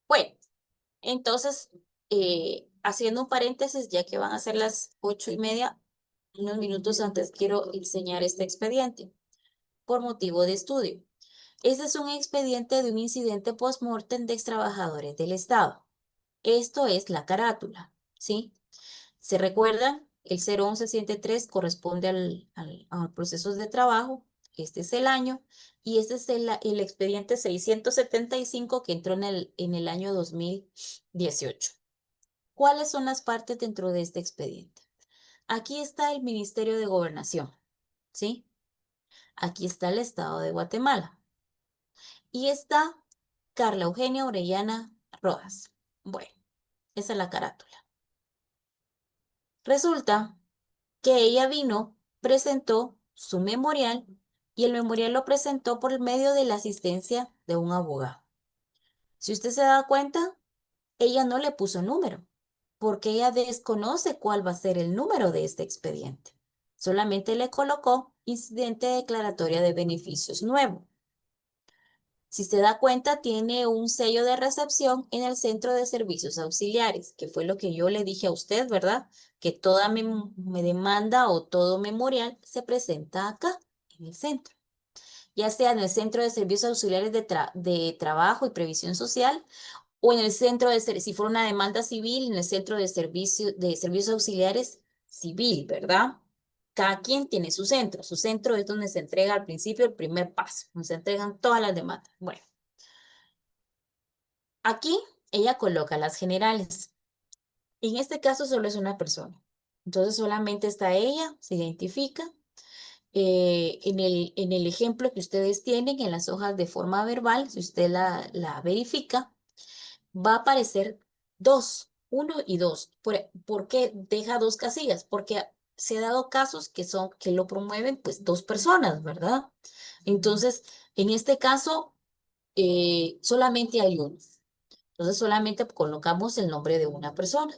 Bueno, entonces, haciendo un paréntesis, ya que van a ser las 8:30, unos minutos antes quiero enseñar este expediente por motivo de estudio. Este es un expediente de un incidente post-mortem de extrabajadores del Estado. Esto es la carátula, ¿sí? ¿Se recuerdan? El 01173 corresponde a procesos de trabajo. Este es el año. Y este es el expediente 675 que entró en el año 2018. ¿Cuáles son las partes dentro de este expediente? Aquí está el Ministerio de Gobernación, ¿sí? Aquí está el Estado de Guatemala. Y está Carla Eugenia Orellana Rojas. Bueno, esa es la carátula. Resulta que ella vino, presentó su memorial y el memorial lo presentó por medio de la asistencia de un abogado. Si usted se da cuenta, ella no le puso número, porque ella desconoce cuál va a ser el número de este expediente. Solamente le colocó incidente declaratoria de beneficios nuevo. Si se da cuenta, tiene un sello de recepción en el Centro de Servicios Auxiliares, que fue lo que yo le dije a usted, ¿verdad? Que toda me demanda o todo memorial se presenta acá, en el centro. Ya sea en el Centro de Servicios Auxiliares de Trabajo y Previsión Social o en el centro si fuera una demanda civil, en el Centro de Servicios Auxiliares Civil, ¿verdad? Cada quien tiene su centro. Su centro es donde se entrega al principio el primer paso, donde se entregan todas las demandas. Bueno, aquí ella coloca las generales. En este caso solo es una persona. Entonces solamente está ella, se identifica. En el ejemplo que ustedes tienen en las hojas de forma verbal, si usted la verifica, va a aparecer dos, uno y dos. ¿Por qué deja dos casillas? Porque se ha dado casos que lo promueven pues dos personas, ¿verdad? Entonces, en este caso, solamente hay uno. Entonces, solamente colocamos el nombre de una persona.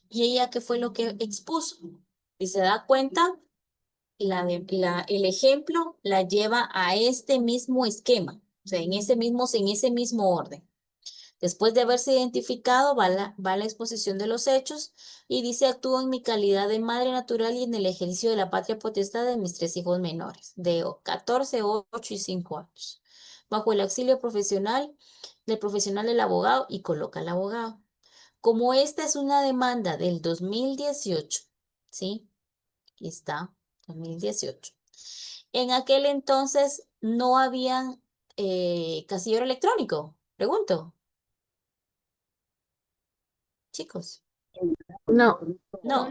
¿Y ella qué fue lo que expuso? Si se da cuenta, el ejemplo la lleva a este mismo esquema, o sea, en ese mismo orden. Después de haberse identificado, va la exposición de los hechos y dice: actúo en mi calidad de madre natural y en el ejercicio de la patria potestad de mis tres hijos menores, de 14, 8 y 5 años, bajo el auxilio profesional del profesional del abogado, y coloca al abogado. Como esta es una demanda del 2018, ¿sí? Aquí está, 2018. En aquel entonces no había casillero electrónico, pregunto, chicos. No, No,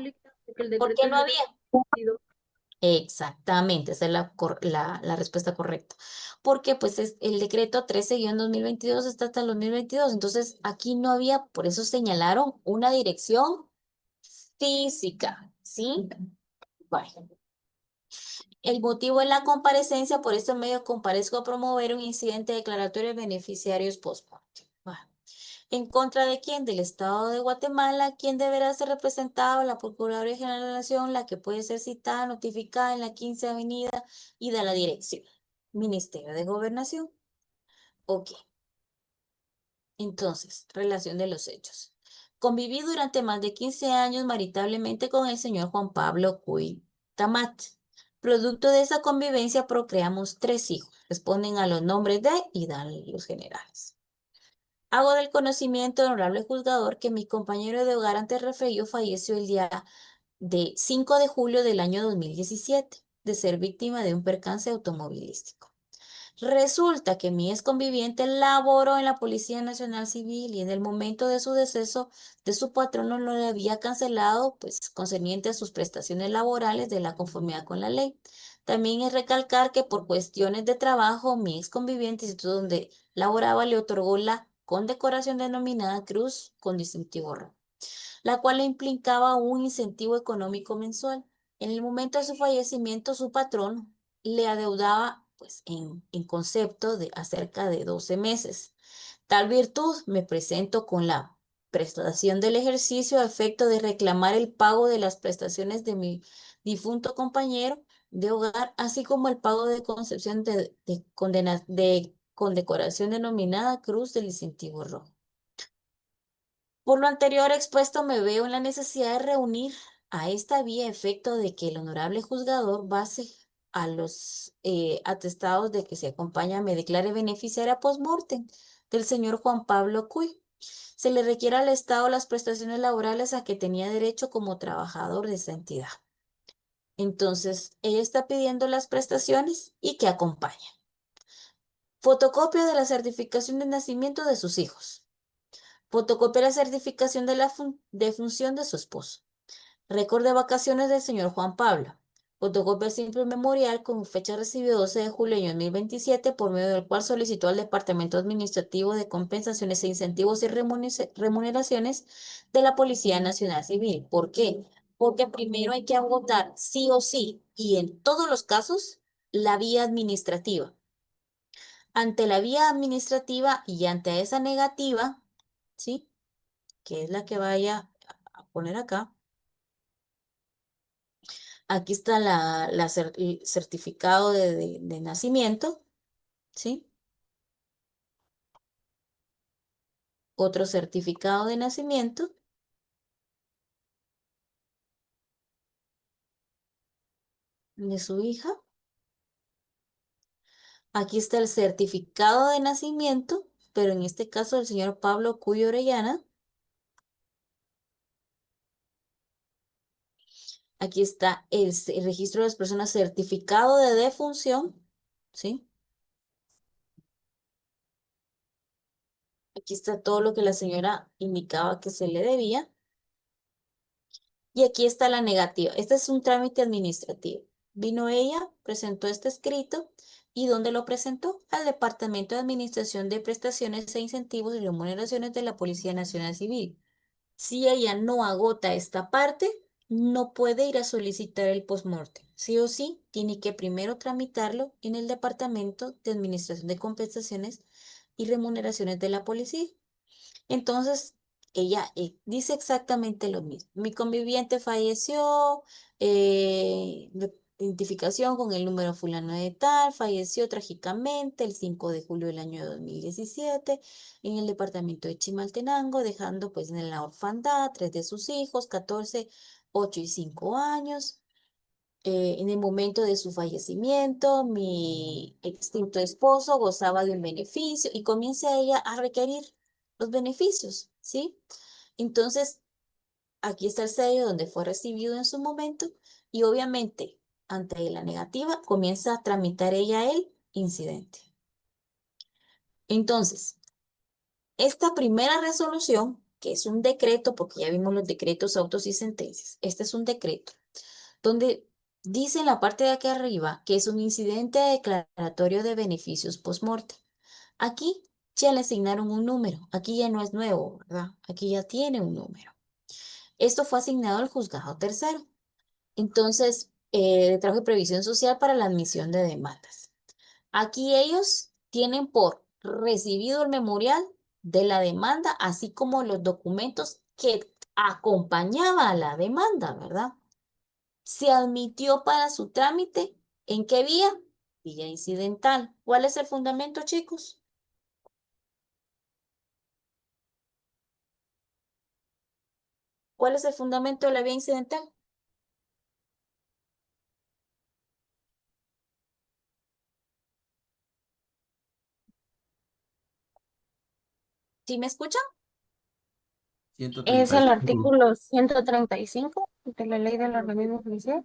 ¿por qué no había? Exactamente, esa es la respuesta correcta. Porque pues el decreto 13-2022 está hasta el 2022, entonces aquí no había, por eso señalaron una dirección física, ¿sí? Bueno, el motivo de la comparecencia: por este medio comparezco a promover un incidente declaratorio de beneficiarios post-mortem. Bueno, ¿en contra de quién? Del Estado de Guatemala, quien deberá ser representado, la Procuraduría General de la Nación, la que puede ser citada, notificada en la 15 Avenida y da la dirección. Ministerio de Gobernación. Ok. Entonces, relación de los hechos. Conviví durante más de 15 años maritablemente con el señor Juan Pablo Cuy Tamat. Producto de esa convivencia procreamos 3 hijos. Responden a los nombres de y dan los generales. Hago del conocimiento del honorable juzgador que mi compañero de hogar antes referido falleció el día de 5 de julio del año 2017 de ser víctima de un percance automovilístico. Resulta que mi ex conviviente laboró en la Policía Nacional Civil y en el momento de su deceso de su patrono no le había cancelado, pues, concerniente a sus prestaciones laborales de la conformidad con la ley. También es recalcar que por cuestiones de trabajo, mi ex conviviente, instituto donde laboraba, le otorgó la condecoración denominada Cruz con distintivo rojo, la cual le implicaba un incentivo económico mensual. En el momento de su fallecimiento, su patrón le adeudaba, pues, en concepto de acerca de 12 meses. Tal virtud, me presento con la prestación del ejercicio a efecto de reclamar el pago de las prestaciones de mi difunto compañero de hogar, así como el pago de concepción de condecoración denominada Cruz del Incentivo Rojo. Por lo anterior expuesto, me veo en la necesidad de reunir a esta vía efecto de que el honorable juzgador base a los atestados de que se acompaña, me declare beneficiaria post-mortem del señor Juan Pablo Cuy. Se le requiere al Estado las prestaciones laborales a que tenía derecho como trabajador de esa entidad. Entonces, ella está pidiendo las prestaciones y que acompañe. Fotocopia de la certificación de nacimiento de sus hijos. Fotocopia de la certificación de la defunción de su esposo. Récord de vacaciones del señor Juan Pablo. Fotocopia simple memorial con fecha recibida 12 de julio de 2027, por medio del cual solicitó al Departamento Administrativo de Compensaciones e Incentivos y Remuneraciones de la Policía Nacional Civil. ¿Por qué? Porque primero hay que agotar sí o sí, y en todos los casos, la vía administrativa. Ante la vía administrativa y ante esa negativa, ¿sí? Que es la que vaya a poner acá. Aquí está el certificado de nacimiento, ¿sí? Otro certificado de nacimiento de su hija. Aquí está el certificado de nacimiento, pero en este caso del señor Pablo Cuyo Orellana. Aquí está el registro de las personas, certificado de defunción, ¿sí? Aquí está todo lo que la señora indicaba que se le debía. Y aquí está la negativa. Este es un trámite administrativo. Vino ella, presentó este escrito. ¿Y dónde lo presentó? Al Departamento de Administración de Prestaciones e Incentivos y Remuneraciones de la Policía Nacional Civil. Si ella no agota esta parte, no puede ir a solicitar el postmortem. Sí o sí, tiene que primero tramitarlo en el Departamento de Administración de Compensaciones y Remuneraciones de la Policía. Entonces, ella dice exactamente lo mismo. Mi conviviente falleció, identificación con el número fulano de tal, falleció trágicamente el 5 de julio del año 2017 en el departamento de Chimaltenango, dejando pues en la orfandad tres de sus hijos, 14, 8 y 5 años. En el momento de su fallecimiento, mi extinto esposo gozaba de un beneficio y comienza ella a requerir los beneficios, ¿sí? Entonces, aquí está el sello donde fue recibido en su momento y obviamente, ante la negativa, comienza a tramitar ella el incidente. Entonces, esta primera resolución, que es un decreto, porque ya vimos los decretos, autos y sentencias, este es un decreto donde dice en la parte de aquí arriba que es un incidente declaratorio de beneficios post-mortem. Aquí ya le asignaron un número, aquí ya no es nuevo, ¿verdad? Aquí ya tiene un número. Esto fue asignado al juzgado tercero. Entonces, de trabajo y previsión social para la admisión de demandas. Aquí ellos tienen por recibido el memorial de la demanda, así como los documentos que acompañaban a la demanda, ¿verdad? Se admitió para su trámite. ¿En qué vía? Vía incidental. ¿Cuál es el fundamento, chicos? ¿Cuál es el fundamento de la vía incidental? ¿Sí me escuchan? Es el 135. artículo 135 de la ley del organismo judicial.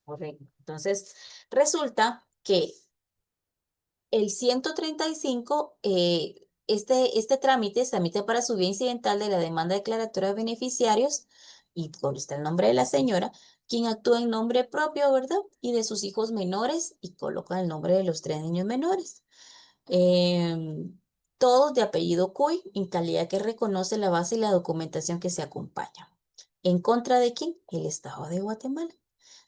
Correcto. Entonces, resulta que el 135, este trámite se tramita para su vía incidental de la demanda declaratoria de beneficiarios y por está el nombre de la señora, quien actúa en nombre propio, ¿verdad? Y de sus hijos menores y coloca el nombre de los tres niños menores. Em, Todos de apellido Cuy, en calidad que reconoce la base y la documentación que se acompaña. ¿En contra de quién? El Estado de Guatemala.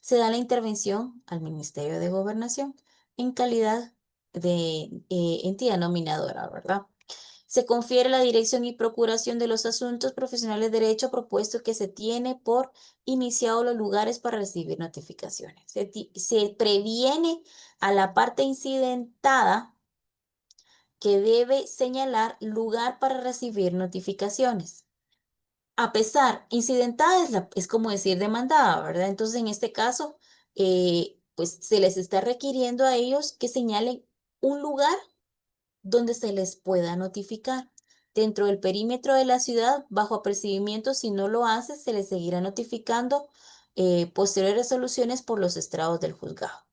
Se da la intervención al Ministerio de Gobernación en calidad de entidad nominadora, ¿verdad? Se confiere la dirección y procuración de los asuntos profesionales de derecho propuesto que se tiene por iniciado los lugares para recibir notificaciones. Se previene a la parte incidentada que debe señalar lugar para recibir notificaciones. A pesar, incidentada es como decir demandada, ¿verdad? Entonces, en este caso, Pues se les está requiriendo a ellos que señalen un lugar donde se les pueda notificar. Dentro del perímetro de la ciudad, bajo apercibimiento, si no lo hace, se les seguirá notificando posteriores resoluciones por los estrados del juzgado.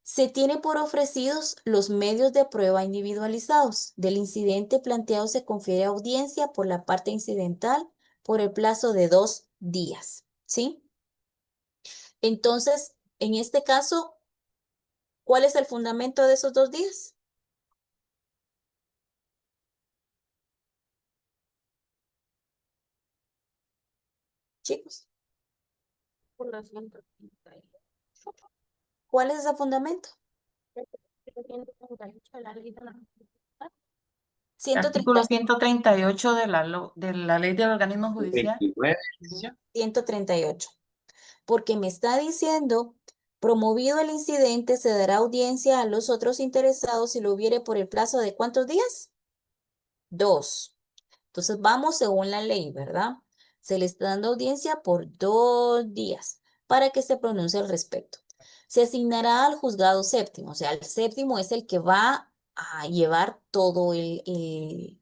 Se tiene por ofrecidos los medios de prueba individualizados. Del incidente planteado se confiere audiencia por la parte incidental por el plazo de 2 días, ¿sí? Entonces, en este caso, ¿cuál es el fundamento de esos 2 días? Chicos, Por los 138. ¿cuál es ese fundamento? 138 de la ley de la Artículo 130, 138 de la Ley del Organismo Judicial. 29, dice. 138. Porque me está diciendo, promovido el incidente, se dará audiencia a los otros interesados si lo hubiere por el plazo de ¿cuántos días? 2. Entonces vamos según la ley, ¿verdad? Se le está dando audiencia por 2 días para que se pronuncie al respecto. Se asignará al juzgado séptimo, o sea, el séptimo es el que va a llevar todo el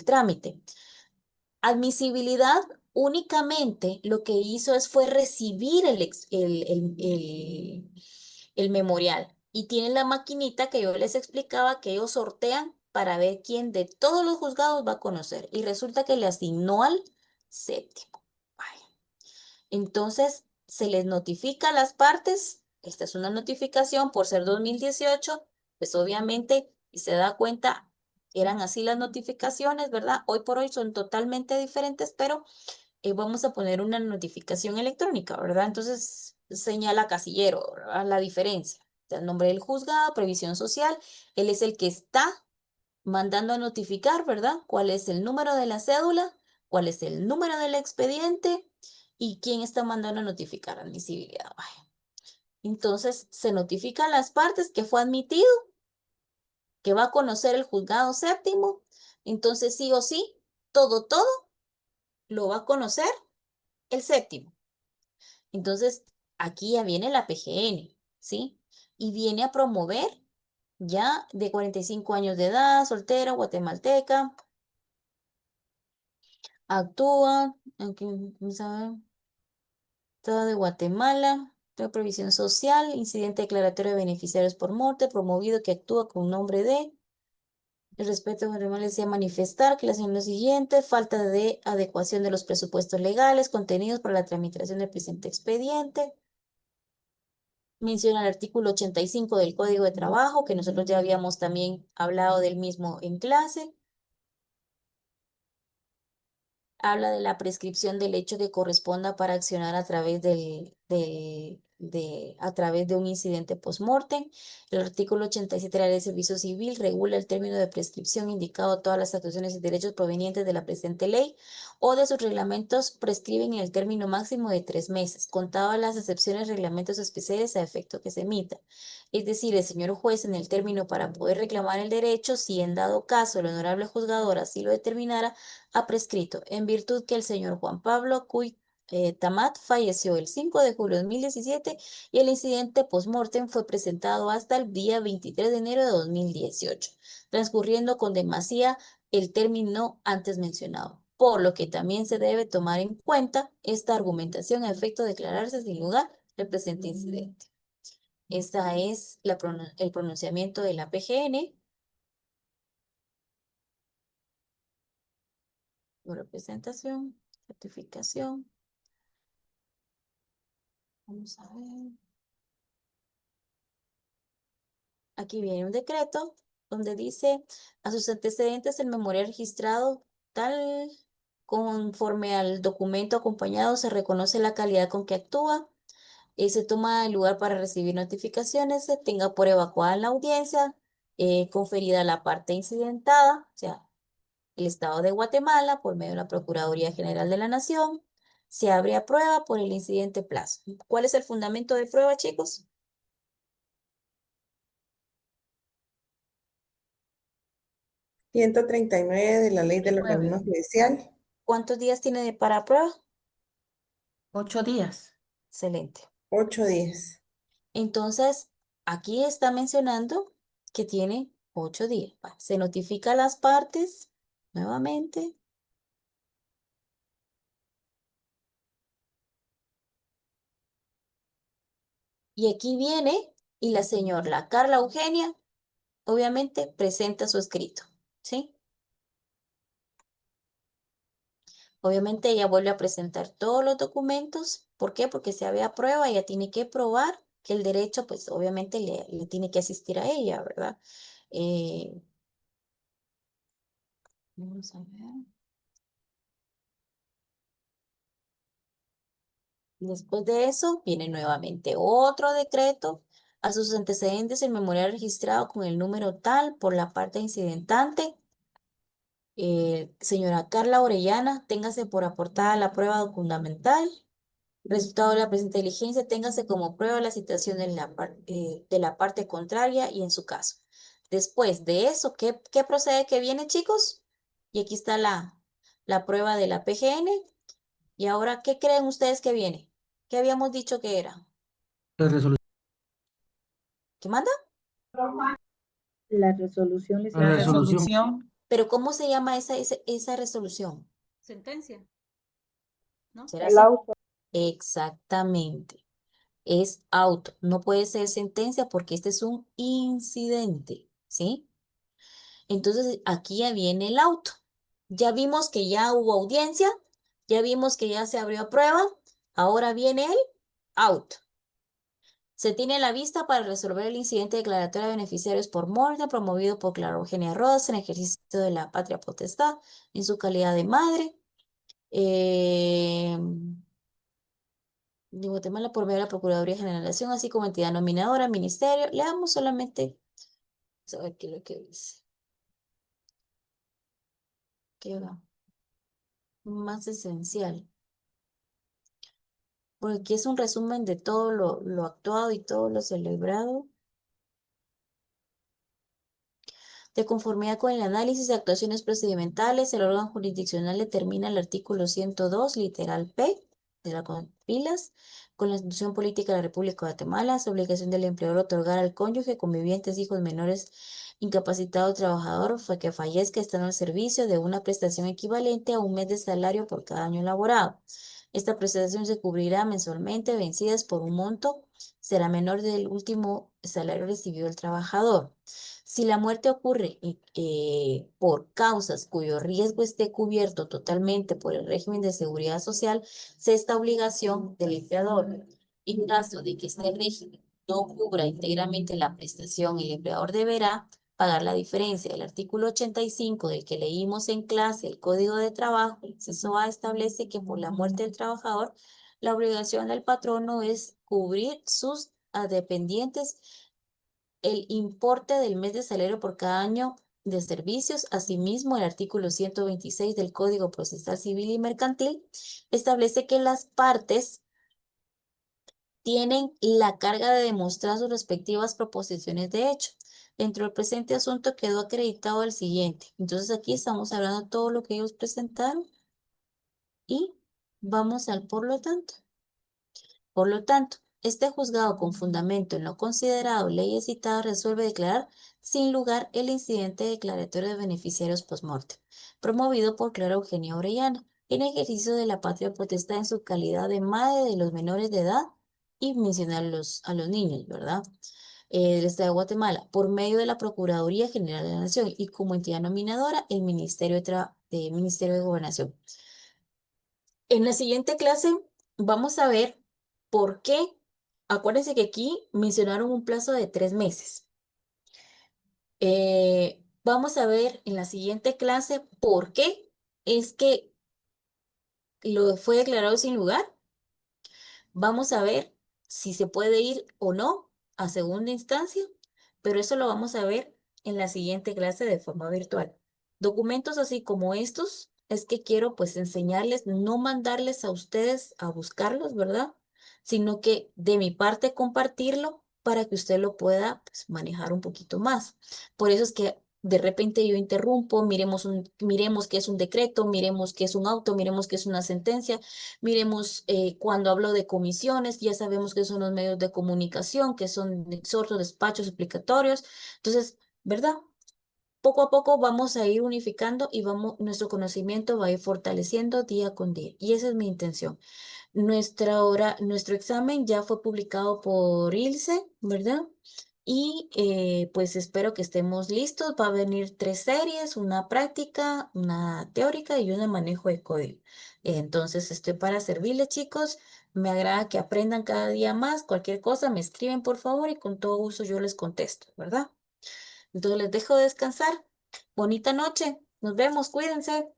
trámite. Admisibilidad únicamente lo que hizo fue recibir el memorial y tienen la maquinita que yo les explicaba que ellos sortean para ver quién de todos los juzgados va a conocer y resulta que le asignó al séptimo. Vaya. Entonces se les notifica a las partes, esta es una notificación por ser 2018, pues obviamente, y se da cuenta, eran así las notificaciones, ¿verdad? Hoy por hoy son totalmente diferentes, pero vamos a poner una notificación electrónica, ¿verdad? Entonces señala casillero, ¿verdad? La diferencia. El nombre del juzgado, previsión social, él es el que está mandando a notificar, ¿verdad? ¿Cuál es el número de la cédula? ¿Cuál es el número del expediente? ¿Y quién está mandando a notificar? Admisibilidad. Vaya. Entonces se notifican las partes que fue admitido, que va a conocer el juzgado séptimo. Entonces sí o sí, todo lo va a conocer el séptimo. Entonces, aquí ya viene la PGN, ¿sí? Y viene a promover ya de 45 años de edad, soltera, guatemalteca, actúa, aquí, vamos a ver, Estado de Guatemala, de previsión social, incidente declaratorio de beneficiarios por muerte, promovido que actúa con nombre de, el respeto a los decía manifestar que la señora lo siguiente, falta de adecuación de los presupuestos legales contenidos para la tramitación del presente expediente. Menciona el artículo 85 del Código de Trabajo, que nosotros ya habíamos también hablado del mismo en clase. Habla de la prescripción del hecho que corresponda para accionar a través a través de un incidente post-mortem. El artículo 87 de la Ley de Servicio Civil regula el término de prescripción indicado a todas las actuaciones y derechos provenientes de la presente ley o de sus reglamentos prescriben en el término máximo de 3 meses, contadas las excepciones reglamentos especiales a efecto que se emita. Es decir, el señor juez en el término para poder reclamar el derecho, si en dado caso el honorable juzgador así lo determinara, ha prescrito, en virtud que el señor Juan Pablo Cuy Tamat falleció el 5 de julio de 2017 y el incidente post-mortem fue presentado hasta el día 23 de enero de 2018, transcurriendo con demasía el término antes mencionado, por lo que también se debe tomar en cuenta esta argumentación a efecto de declararse sin lugar el presente incidente. Este es el pronunciamiento de la PGN. Representación, certificación. Vamos a ver. Aquí viene un decreto donde dice a sus antecedentes el memorial registrado tal conforme al documento acompañado se reconoce la calidad con que actúa y se toma el lugar para recibir notificaciones, se tenga por evacuada en la audiencia, conferida a la parte incidentada, o sea, el Estado de Guatemala por medio de la Procuraduría General de la Nación, se abre a prueba por el incidente plazo. ¿Cuál es el fundamento de prueba, chicos? 139 de la Ley del 29. Organismo Judicial. ¿Cuántos días tiene para prueba? 8 días. Excelente. 8 días. Entonces, aquí está mencionando que tiene 8 días. Va, se notifica a las partes nuevamente. Y aquí viene y la señora Carla Eugenia, obviamente, presenta su escrito, ¿sí? Obviamente ella vuelve a presentar todos los documentos. ¿Por qué? Porque si había prueba, ella tiene que probar que el derecho, pues obviamente le tiene que asistir a ella, ¿verdad? Eh, vamos a ver. Después de eso, viene nuevamente otro decreto. A sus antecedentes, el memorial registrado con el número tal por la parte incidentante. Señora Carla Orellana, téngase por aportada la prueba fundamental. Resultado de la presente diligencia, téngase como prueba la citación de la parte contraria y en su caso. Después de eso, ¿qué procede que viene, chicos? Y aquí está la prueba de la PGN. Y ahora, ¿qué creen ustedes que viene? ¿Qué habíamos dicho que era? La resolución. ¿Qué manda? La resolución La La resolución. resolución, Pero ¿cómo se llama esa resolución? Sentencia, ¿no? ¿Será el auto. Exactamente. Es auto. No puede ser sentencia porque este es un incidente, ¿sí? Entonces aquí ya viene el auto. Ya vimos que ya hubo audiencia, ya vimos que ya se abrió prueba, ahora viene el auto. Se tiene a la vista para resolver el incidente declaratorio de beneficiarios por muerte promovido por Clara Eugenia Rodas en ejercicio de la patria potestad en su calidad de madre. De Guatemala por medio de la Procuraduría General de la Nación, así como entidad nominadora, ministerio. Le damos solamente, a ver qué es lo que dice. ¿Qué va? Más esencial. Porque aquí es un resumen de todo lo actuado y todo lo celebrado. De conformidad con el análisis de actuaciones procedimentales, el órgano jurisdiccional determina el artículo 102, literal P, de la Pilas, con la institución política de la República de Guatemala, su obligación del empleador otorgar al cónyuge, convivientes, hijos menores, incapacitado trabajador que fallezca estando al servicio de una prestación equivalente a un mes de salario por cada año laborado. Esta prestación se cubrirá mensualmente, vencidas por un monto, será menor del último salario recibido el trabajador. Si la muerte ocurre por causas cuyo riesgo esté cubierto totalmente por el régimen de seguridad social, se esta obligación del empleador. En caso de que este régimen no cubra íntegramente la prestación, el empleador deberá pagar la diferencia. El artículo 85 del que leímos en clase, el Código de Trabajo, el inciso A establece que por la muerte del trabajador, la obligación del patrono es cubrir sus dependientes el importe del mes de salario por cada año de servicios. Asimismo, el artículo 126 del Código Procesal Civil y Mercantil establece que las partes tienen la carga de demostrar sus respectivas proposiciones de hecho. Dentro del presente asunto quedó acreditado el siguiente. Entonces aquí estamos hablando de todo lo que ellos presentaron y vamos al por lo tanto. Por lo tanto, este juzgado con fundamento en lo considerado leyes citadas resuelve declarar sin lugar el incidente declaratorio de beneficiarios post-mortem, promovido por Clara Eugenia Orellana, en ejercicio de la patria potestad en su calidad de madre de los menores de edad y mencionar a los niños, ¿verdad? Del Estado de Guatemala, por medio de la Procuraduría General de la Nación y como entidad nominadora, el Ministerio de Gobernación. En la siguiente clase vamos a ver por qué. Acuérdense que aquí mencionaron un plazo de 3 meses. Vamos a ver en la siguiente clase por qué es que lo fue declarado sin lugar. Vamos a ver si se puede ir o no a segunda instancia, pero eso lo vamos a ver en la siguiente clase de forma virtual. Documentos así como estos es que quiero pues enseñarles, no mandarles a ustedes a buscarlos, ¿verdad? Sino que de mi parte compartirlo para que usted lo pueda pues, manejar un poquito más. Por eso es que De repente yo interrumpo, miremos qué es un decreto, miremos qué es un auto, miremos qué es una sentencia, miremos cuando hablo de comisiones, ya sabemos qué son los medios de comunicación, qué son exhortos, despachos explicatorios. Entonces, ¿verdad? Poco a poco vamos a ir unificando y nuestro conocimiento va a ir fortaleciendo día con día. Y esa es mi intención. Nuestro examen ya fue publicado por ILSE, ¿verdad? Y pues espero que estemos listos. Va a venir 3 series, una práctica, una teórica y una de manejo de código. Entonces estoy para servirles, chicos. Me agrada que aprendan cada día más. Cualquier cosa me escriben, por favor, y con todo gusto yo les contesto, ¿verdad? Entonces les dejo descansar. Bonita noche. Nos vemos. Cuídense.